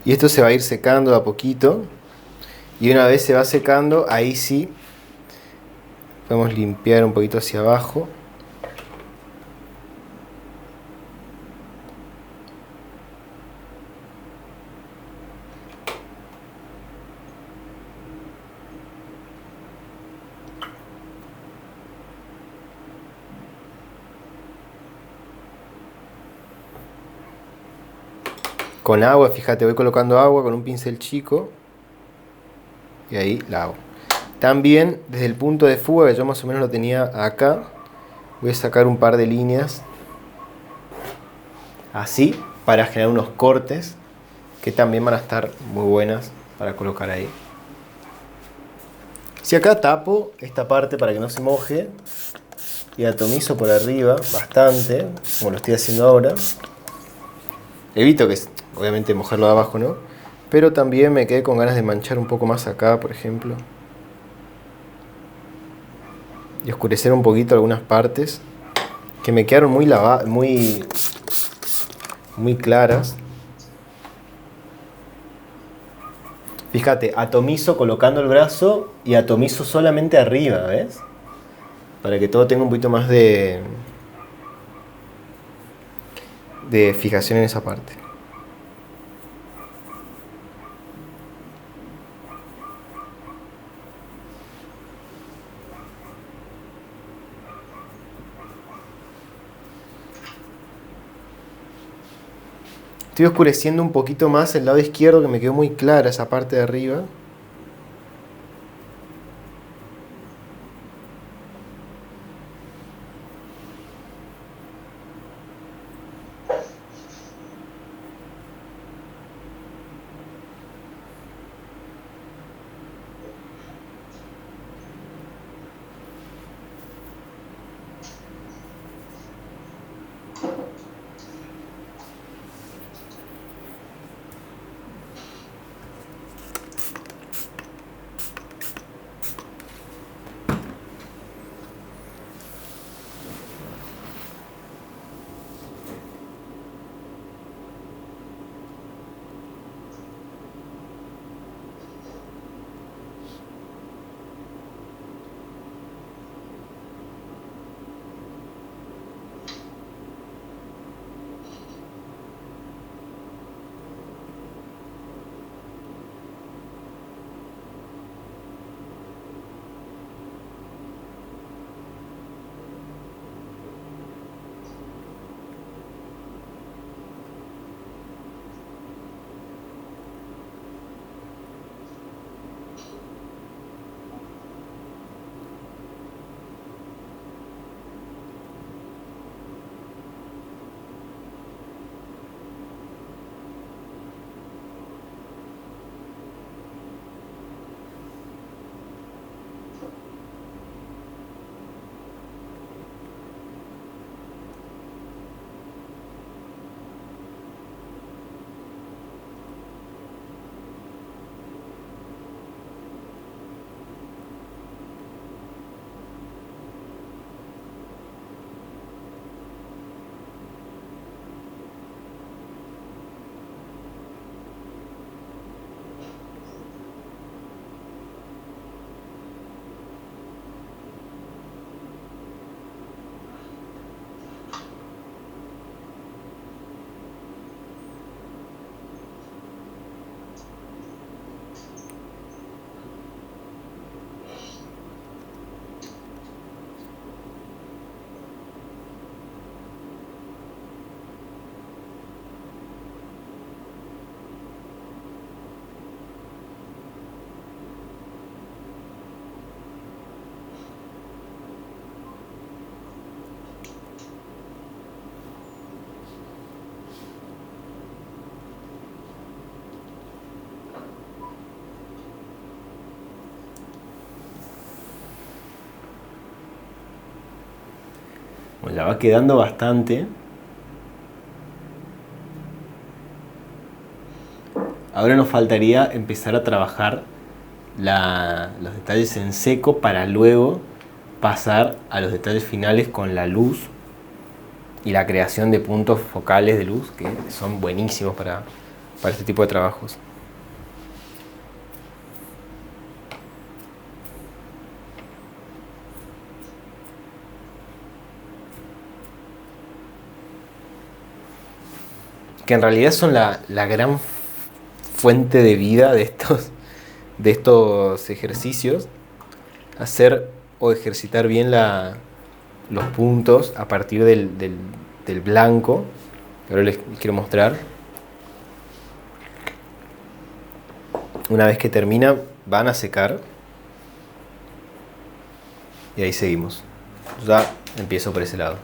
Y esto se va a ir secando de a poquito. Y una vez se va secando, ahí sí podemos limpiar un poquito hacia abajo. Con agua, fíjate, voy colocando agua con un pincel chico y ahí la hago. También desde el punto de fuga, que yo más o menos lo tenía acá, voy a sacar un par de líneas así para generar unos cortes que también van a estar muy buenas para colocar ahí. Si acá tapo esta parte para que no se moje y atomizo por arriba bastante, como lo estoy haciendo ahora, evito que obviamente mojarlo de abajo, ¿no? Pero también me quedé con ganas de manchar un poco más acá, por ejemplo. Y oscurecer un poquito algunas partes que me quedaron muy claras. Fíjate, atomizo colocando el brazo y atomizo solamente arriba, ¿ves? Para que todo tenga un poquito más de fijación en esa parte. Estoy oscureciendo un poquito más el lado izquierdo, que me quedó muy clara esa parte de arriba. Bueno, ya va quedando bastante. Ahora nos faltaría empezar a trabajar los detalles en seco para luego pasar a los detalles finales con la luz y la creación de puntos focales de luz que son buenísimos para este tipo de trabajos. Que en realidad son la gran fuente de vida de estos ejercicios. Hacer o ejercitar bien los puntos a partir del blanco, que ahora les quiero mostrar. Una vez que termina, van a secar. Y ahí seguimos. Ya empiezo por ese lado.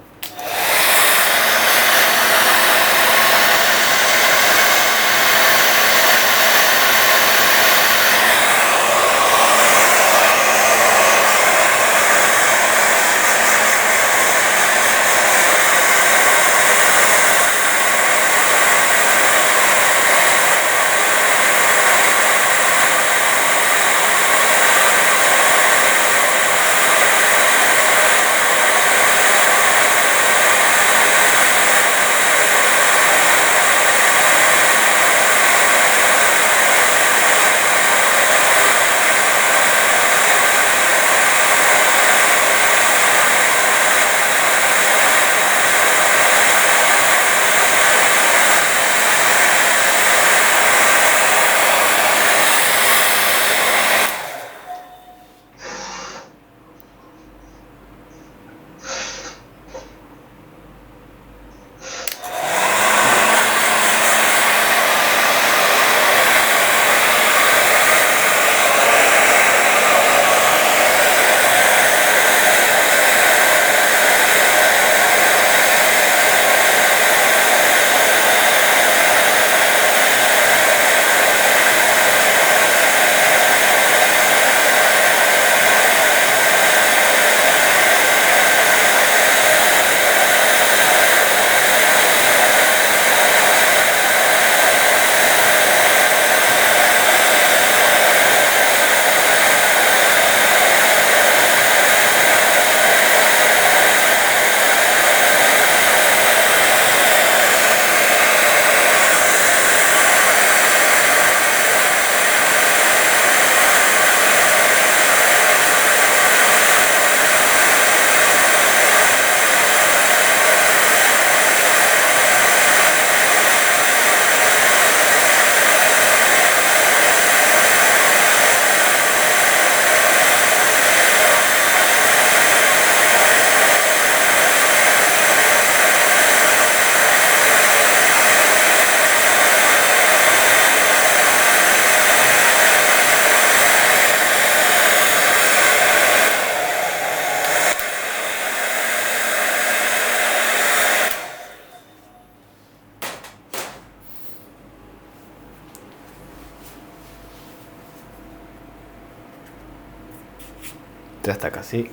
Ya está casi.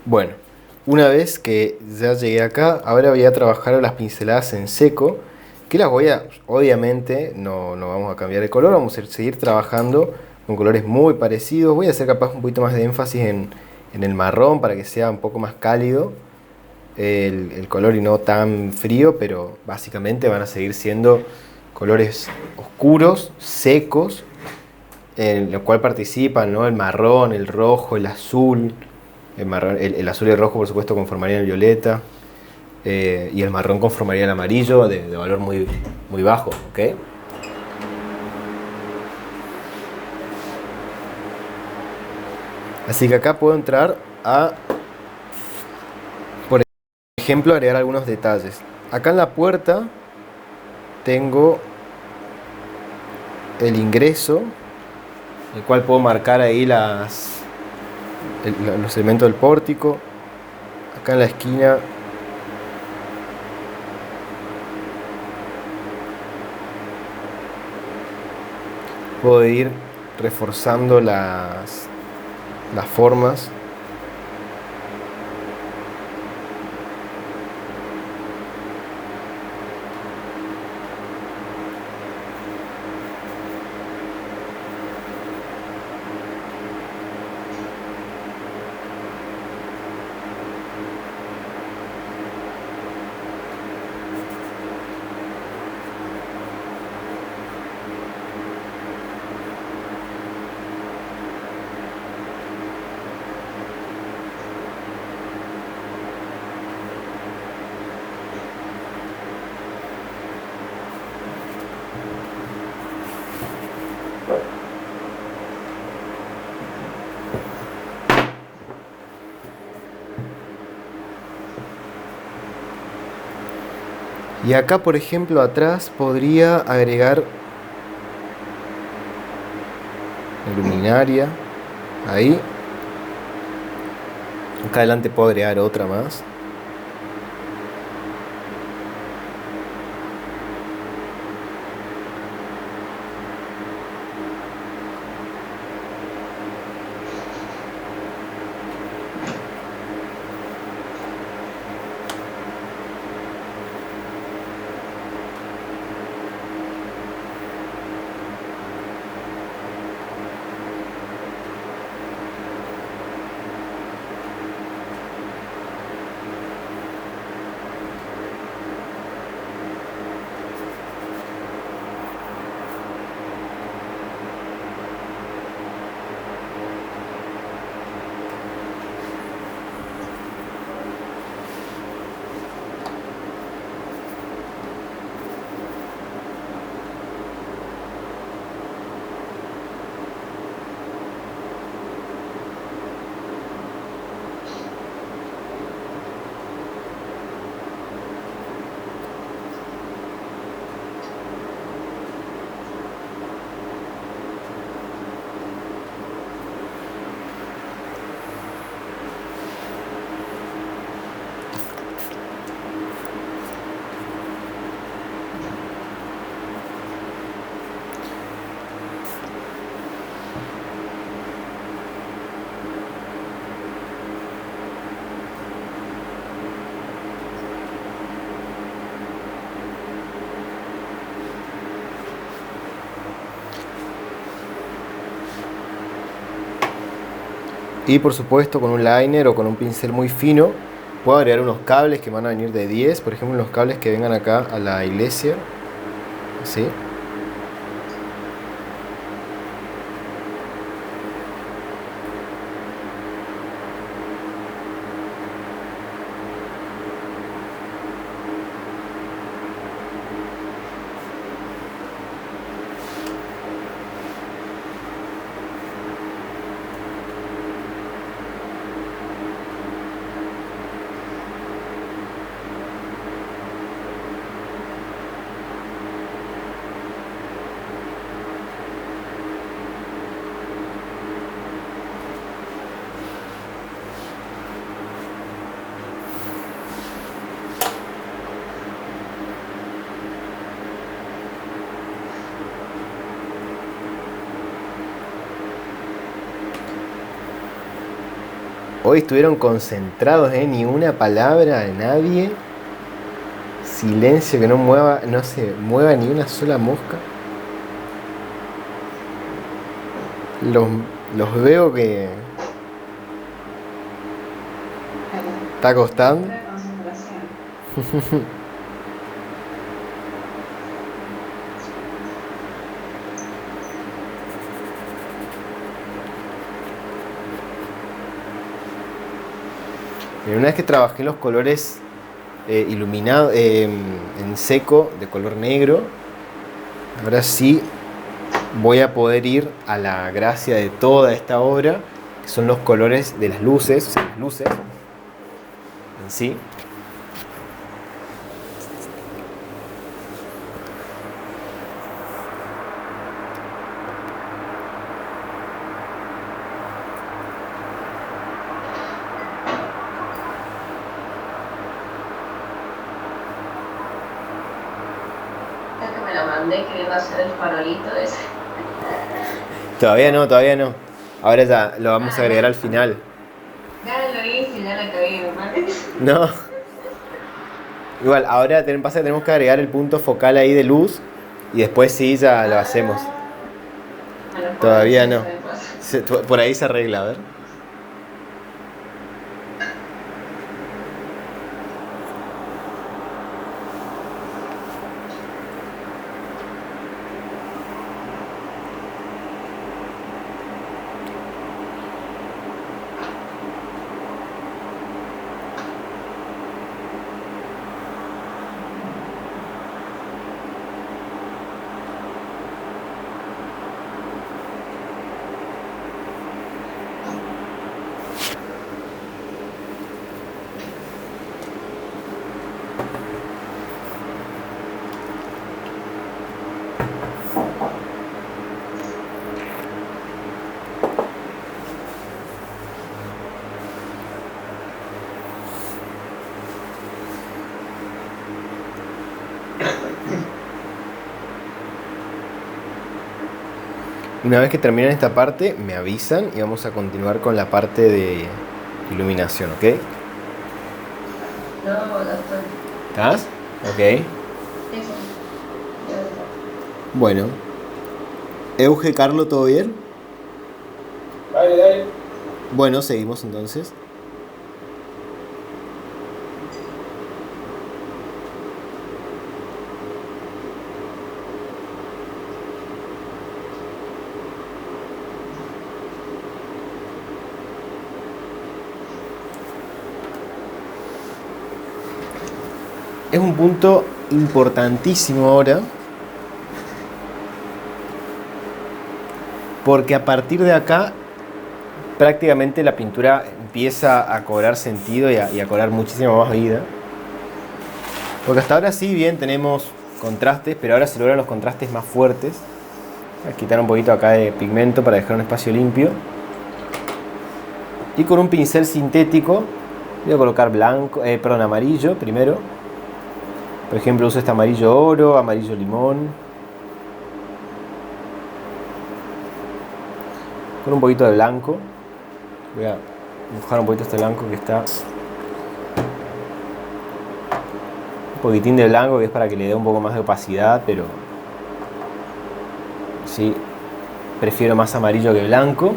Bueno, una vez que ya llegué acá, ahora voy a trabajar las pinceladas en seco, que las voy a, obviamente, no vamos a cambiar de color, vamos a seguir trabajando con colores muy parecidos. Voy a hacer capaz un poquito más de énfasis en el marrón para que sea un poco más cálido el color y no tan frío, pero básicamente van a seguir siendo colores oscuros, secos, en lo cual participan, ¿no?, el marrón, el rojo, el azul. El azul y el rojo, por supuesto, conformarían el violeta, y el marrón conformaría el amarillo de valor muy, muy bajo, ¿ok? Así que acá puedo entrar a, por ejemplo, agregar algunos detalles. Acá en la puerta tengo el ingreso, el cual puedo marcar ahí los elementos del pórtico. Acá en la esquina puedo ir reforzando las formas. Y acá, por ejemplo, atrás podría agregar luminaria. Ahí. Acá adelante puedo agregar otra más. Y por supuesto con un liner o con un pincel muy fino puedo agregar unos cables que van a venir de 10, por ejemplo los cables que vengan acá a la iglesia, ¿sí? Hoy estuvieron concentrados, ni una palabra de nadie. Silencio, que no se mueva ni una sola mosca. Los veo que está costando. Una vez que trabajé los colores iluminados en seco de color negro, ahora sí voy a poder ir a la gracia de toda esta obra, que son los colores de las luces, o sea, las luces en sí. Que me lo mandé, que iba a ser el farolito ese. Todavía no, todavía no. Ahora ya lo vamos a agregar al final. Ya lo hice, ya la cagué, ¿vale? No. Igual, ahora pasa que tenemos que agregar el punto focal ahí de luz y después sí ya lo hacemos. Bueno, Todavía pues, no. después. Por ahí se arregla, a ver. Una vez que terminen esta parte, me avisan y vamos a continuar con la parte de iluminación, ¿ok? No, ya estoy. ¿Estás? Ok. Eso. Ya está. Bueno. Euge, Carlo, ¿todo bien? Dale, dale. Bueno, seguimos entonces. Es un punto importantísimo ahora, porque a partir de acá prácticamente la pintura empieza a cobrar sentido y a cobrar muchísimo más vida. Porque hasta ahora sí bien tenemos contrastes, pero ahora se logran los contrastes más fuertes. Voy a quitar un poquito acá de pigmento para dejar un espacio limpio. Y con un pincel sintético voy a colocar amarillo primero. Por ejemplo, uso este amarillo oro, amarillo limón. Con un poquito de blanco. Voy a dibujar un poquito este blanco que está. Un poquitín de blanco que es para que le dé un poco más de opacidad, pero sí, prefiero más amarillo que blanco.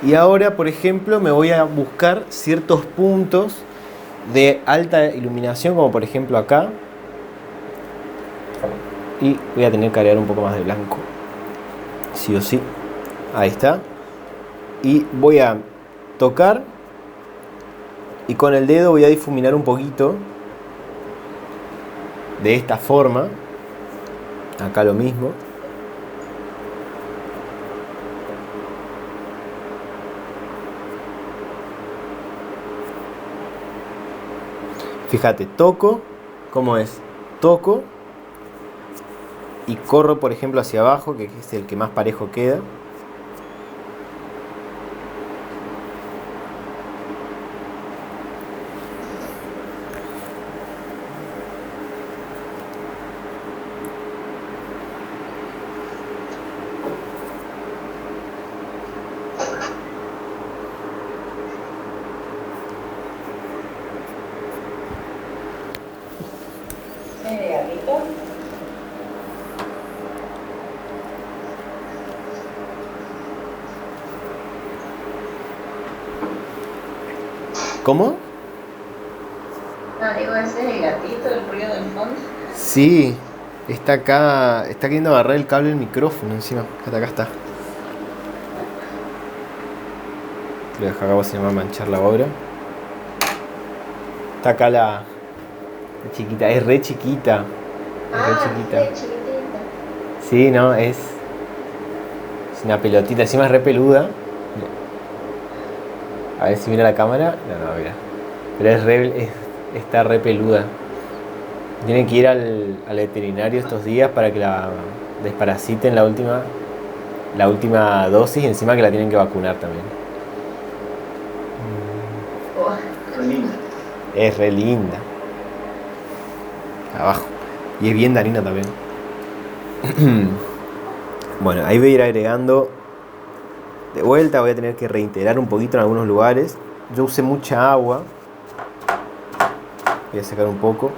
Y ahora, por ejemplo, me voy a buscar ciertos puntos de alta iluminación, como por ejemplo acá. Y voy a tener que agregar un poco más de blanco, sí o sí. Ahí está. Y voy a tocar y con el dedo voy a difuminar un poquito de esta forma. Acá lo mismo. Fíjate, toco, ¿cómo es? Toco y corro, por ejemplo, hacia abajo, que es el que más parejo queda. ¿Gatito? ¿Cómo? No, digo, ese es el gatito, el ruido del fondo. Sí, está acá, está queriendo agarrar el cable del micrófono encima. Acá está. Lo dejo acá, se llama manchar la obra. Está acá la chiquita, es re chiquita. Es re chiquita. Qué chiquitita. Sí, no, es una pelotita, encima es re peluda. A ver si mira la cámara. No, mira. Pero está re peluda. Tiene que ir al veterinario estos días para que la desparasiten la última dosis, y encima que la tienen que vacunar también. Oh, Qué lindo. Es re linda. Abajo. Y es bien danina también. Bueno, ahí voy a ir agregando De vuelta voy a tener que reintegrar un poquito en algunos lugares. Yo usé mucha agua. Voy a sacar un poco.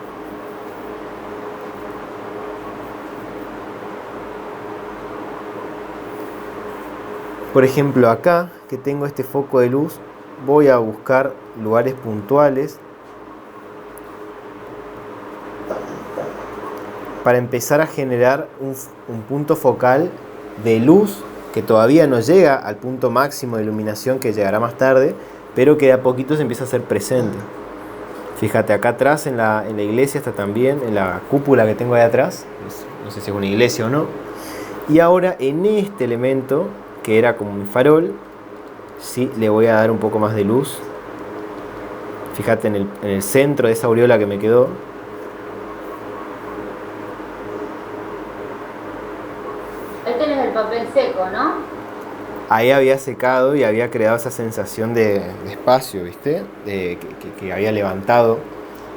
Por ejemplo, acá que tengo este foco de luz, voy a buscar lugares puntuales para empezar a generar un punto focal de luz que todavía no llega al punto máximo de iluminación, que llegará más tarde, pero que de a poquito se empieza a hacer presente. Fíjate, acá atrás en la iglesia está también, en la cúpula que tengo ahí atrás, no sé si es una iglesia o no. Y ahora en este elemento, que era como mi farol, sí le voy a dar un poco más de luz. Fíjate en el centro de esa aureola que me quedó. Ahí tenés el papel seco, ¿no? Ahí había secado y había creado esa sensación de espacio, ¿viste? Que había levantado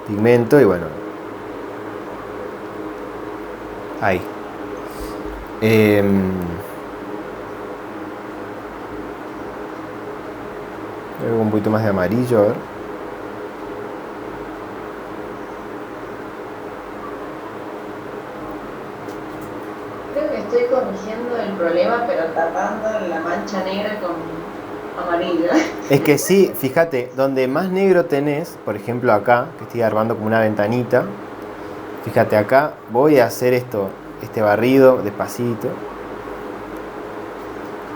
pigmento y bueno. Ahí. Un poquito más de amarillo, a ver. Creo que estoy corrigiendo el problema, pero tapando la mancha negra con amarillo. Es que sí, fíjate, donde más negro tenés, por ejemplo acá, que estoy armando como una ventanita, fíjate acá, voy a hacer este barrido despacito.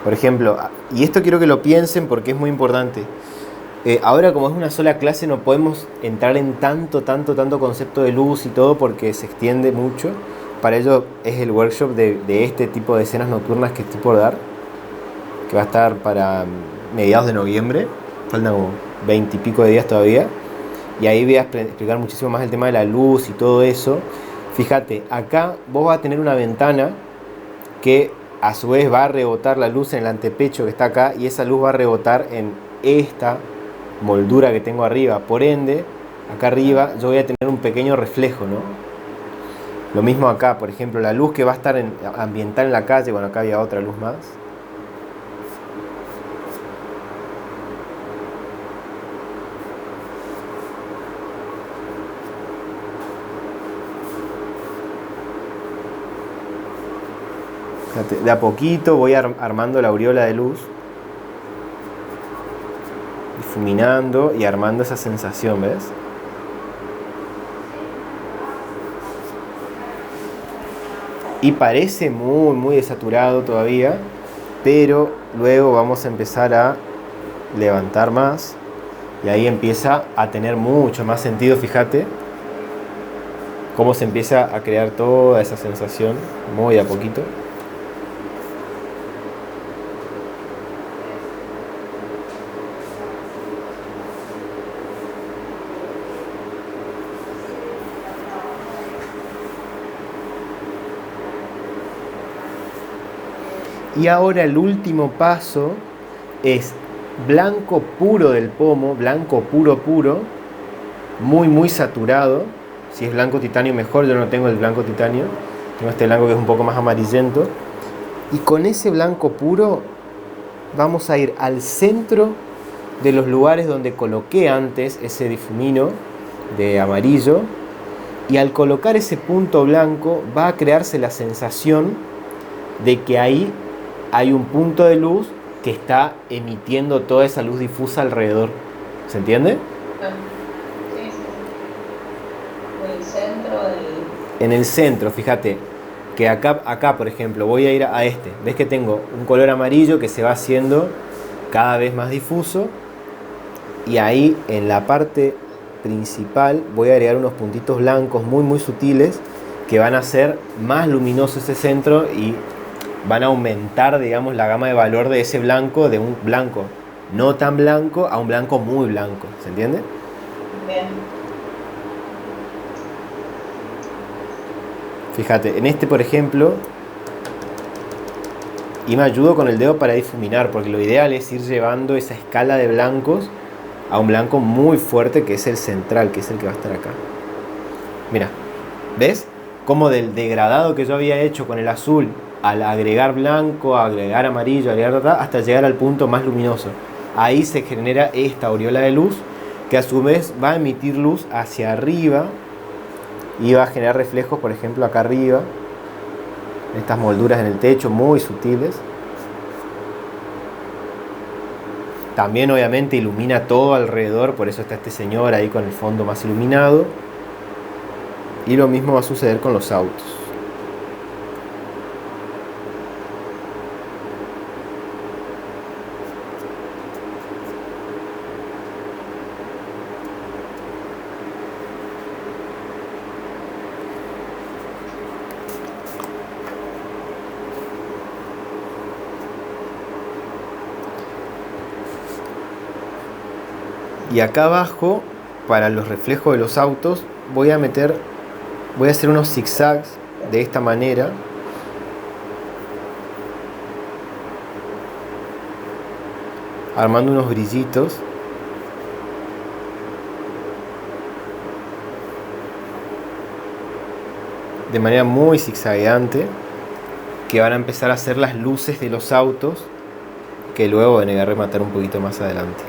Por ejemplo, y esto quiero que lo piensen porque es muy importante. Ahora como es una sola clase no podemos entrar en tanto concepto de luz y todo porque se extiende mucho. Para ello es el workshop de este tipo de escenas nocturnas que estoy por dar, que va a estar para mediados de noviembre, faltan como 20 y pico de días todavía, y ahí voy a explicar muchísimo más el tema de la luz y todo eso. Fíjate, acá vos vas a tener una ventana que a su vez va a rebotar la luz en el antepecho que está acá, y esa luz va a rebotar en esta moldura que tengo arriba. Por ende, acá arriba yo voy a tener un pequeño reflejo, ¿no? Lo mismo acá, por ejemplo, la luz que va a estar ambiental en la calle, bueno, acá había otra luz más. Fíjate, de a poquito voy armando la aureola de luz, difuminando y armando esa sensación, ¿ves? Y parece muy desaturado todavía, pero luego vamos a empezar a levantar más y ahí empieza a tener mucho más sentido. Fíjate cómo se empieza a crear toda esa sensación muy a poquito. Y ahora el último paso es blanco puro del pomo, blanco puro, muy saturado. Si es blanco titanio mejor, yo no tengo el blanco titanio, tengo este blanco que es un poco más amarillento. Y con ese blanco puro vamos a ir al centro de los lugares donde coloqué antes ese difumino de amarillo, y al colocar ese punto blanco va a crearse la sensación de que ahí hay un punto de luz que está emitiendo toda esa luz difusa alrededor. ¿Se entiende? Sí. El centro del... En el centro, fíjate, que acá, por ejemplo, voy a ir a este. ¿Ves que tengo un color amarillo que se va haciendo cada vez más difuso? Y ahí, en la parte principal, voy a agregar unos puntitos blancos muy sutiles que van a hacer más luminoso ese centro y van a aumentar, digamos, la gama de valor de ese blanco, de un blanco no tan blanco a un blanco muy blanco. ¿Se entiende? Bien. Fíjate, en este, por ejemplo, y me ayudo con el dedo para difuminar, porque lo ideal es ir llevando esa escala de blancos a un blanco muy fuerte, que es el central, que es el que va a estar acá. Mira, ¿ves? Como del degradado que yo había hecho con el azul al agregar blanco, agregar amarillo, agregar hasta llegar al punto más luminoso. Ahí se genera esta aureola de luz que a su vez va a emitir luz hacia arriba y va a generar reflejos, por ejemplo, acá arriba, estas molduras en el techo muy sutiles. También obviamente ilumina todo alrededor, por eso está este señor ahí con el fondo más iluminado. Y lo mismo va a suceder con los autos. Y acá abajo, para los reflejos de los autos, voy a hacer unos zigzags de esta manera. Armando unos brillitos. De manera muy zigzagueante, que van a empezar a hacer las luces de los autos, que luego van a rematar un poquito más adelante.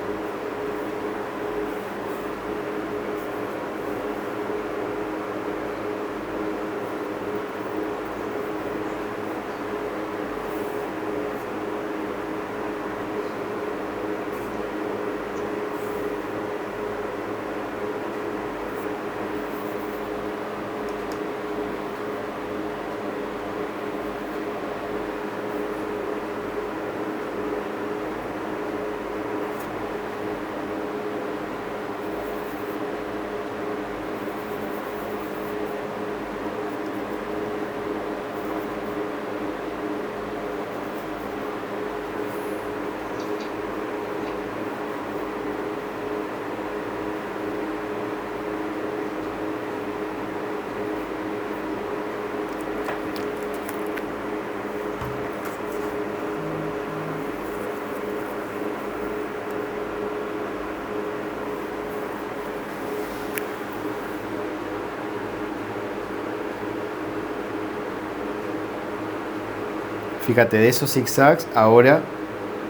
Fíjate, de esos zigzags ahora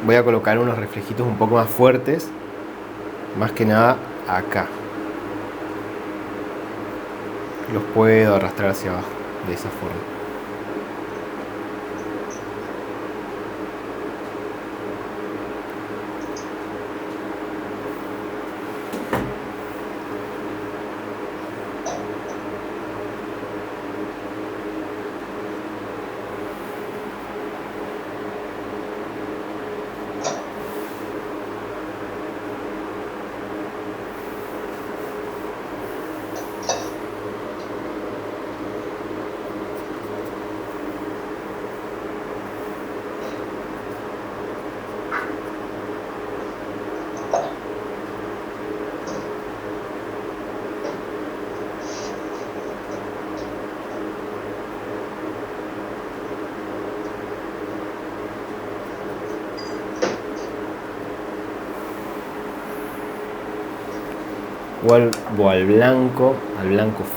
voy a colocar unos reflejitos un poco más fuertes, más que nada acá. Los puedo arrastrar hacia abajo de esa forma. Vuelvo al blanco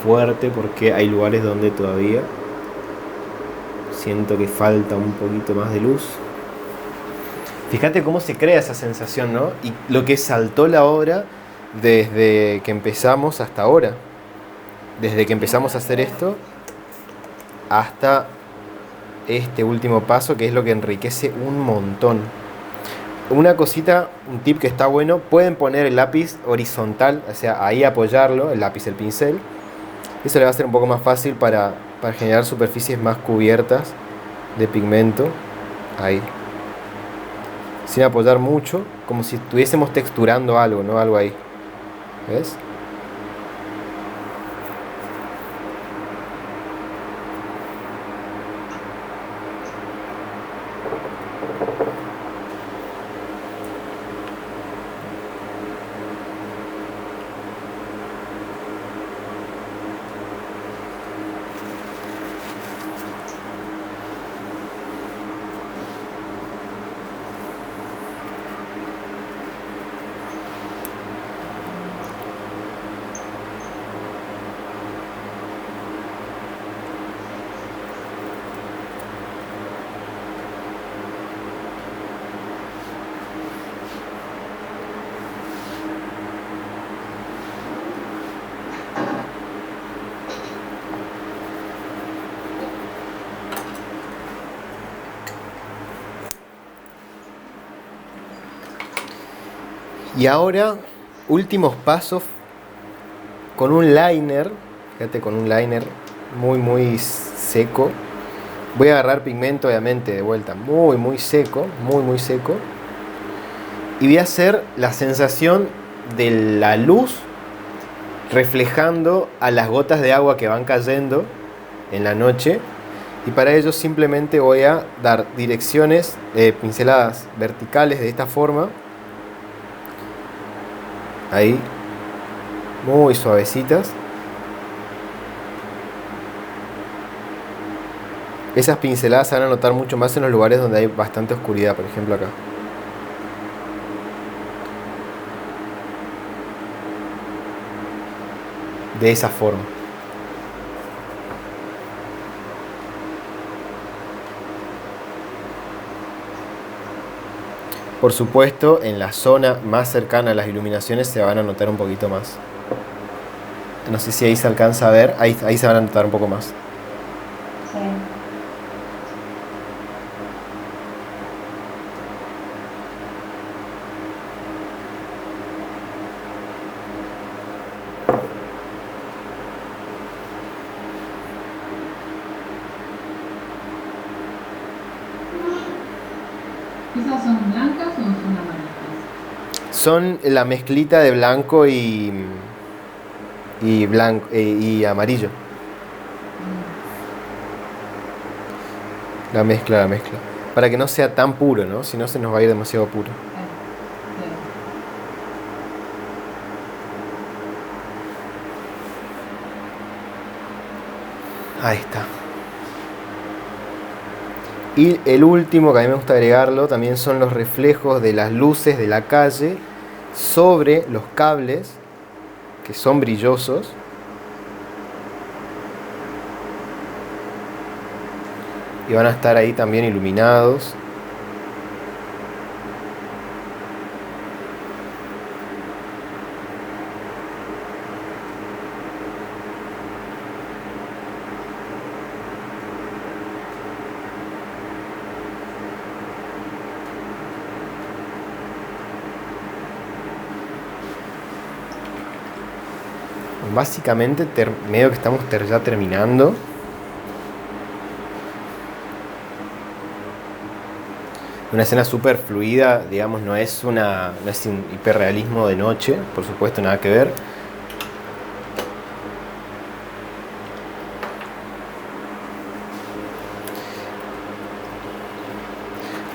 fuerte, porque hay lugares donde todavía siento que falta un poquito más de luz. Fíjate cómo se crea esa sensación, ¿no? Y lo que saltó la obra desde que empezamos hasta ahora. Desde que empezamos a hacer esto hasta este último paso, que es lo que enriquece un montón. Una cosita, un tip que está bueno, pueden poner el lápiz horizontal, o sea, ahí apoyarlo, el lápiz, el pincel. Eso le va a ser un poco más fácil para generar superficies más cubiertas de pigmento. Ahí. Sin apoyar mucho, como si estuviésemos texturando algo, ¿no? Algo ahí. ¿Ves? Y ahora, últimos pasos con un liner. Fíjate, con un liner muy seco. Voy a agarrar pigmento, obviamente, de vuelta, muy seco, muy seco. Y voy a hacer la sensación de la luz reflejando a las gotas de agua que van cayendo en la noche. Y para ello simplemente voy a dar direcciones, pinceladas verticales de esta forma. Ahí, muy suavecitas. Esas pinceladas se van a notar mucho más en los lugares donde hay bastante oscuridad, por ejemplo acá. De esa forma. Por supuesto, en la zona más cercana a las iluminaciones se van a notar un poquito más. No sé si ahí se alcanza a ver, ahí se van a notar un poco más. Sí. ¿Esas son blancas o son amarillas? Son la mezclita de blanco y amarillo. La mezcla. Para que no sea tan puro, ¿no? Si no se nos va a ir demasiado puro. Ahí está. Y el último que a mí me gusta agregarlo también son los reflejos de las luces de la calle sobre los cables que son brillosos. Y van a estar ahí también iluminados. Básicamente, medio que estamos ya terminando. Una escena súper fluida, digamos, no es un hiperrealismo de noche, por supuesto, nada que ver.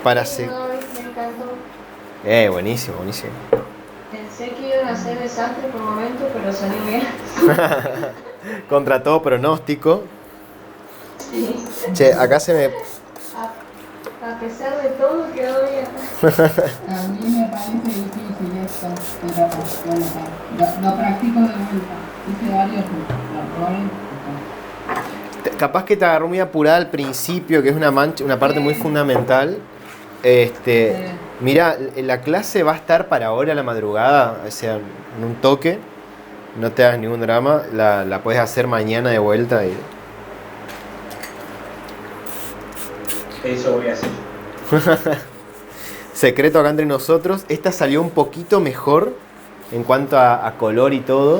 Para Sí, no, me encantó. buenísimo. Pensé que iban a ser desastre por momento, pero salió bien. Contra todo pronóstico. Che, acá se me... A pesar de todo, quedó bien. A mí me parece difícil esto, pero bueno, lo practico de vuelta. Hice varios errores. Capaz que te agarró muy apurada al principio, que es una parte muy fundamental. Mira, la clase va a estar para ahora a la madrugada, o sea, en un toque. No te hagas ningún drama, la puedes hacer mañana de vuelta. Eso voy a hacer. Secreto acá entre nosotros. Esta salió un poquito mejor en cuanto a color y todo.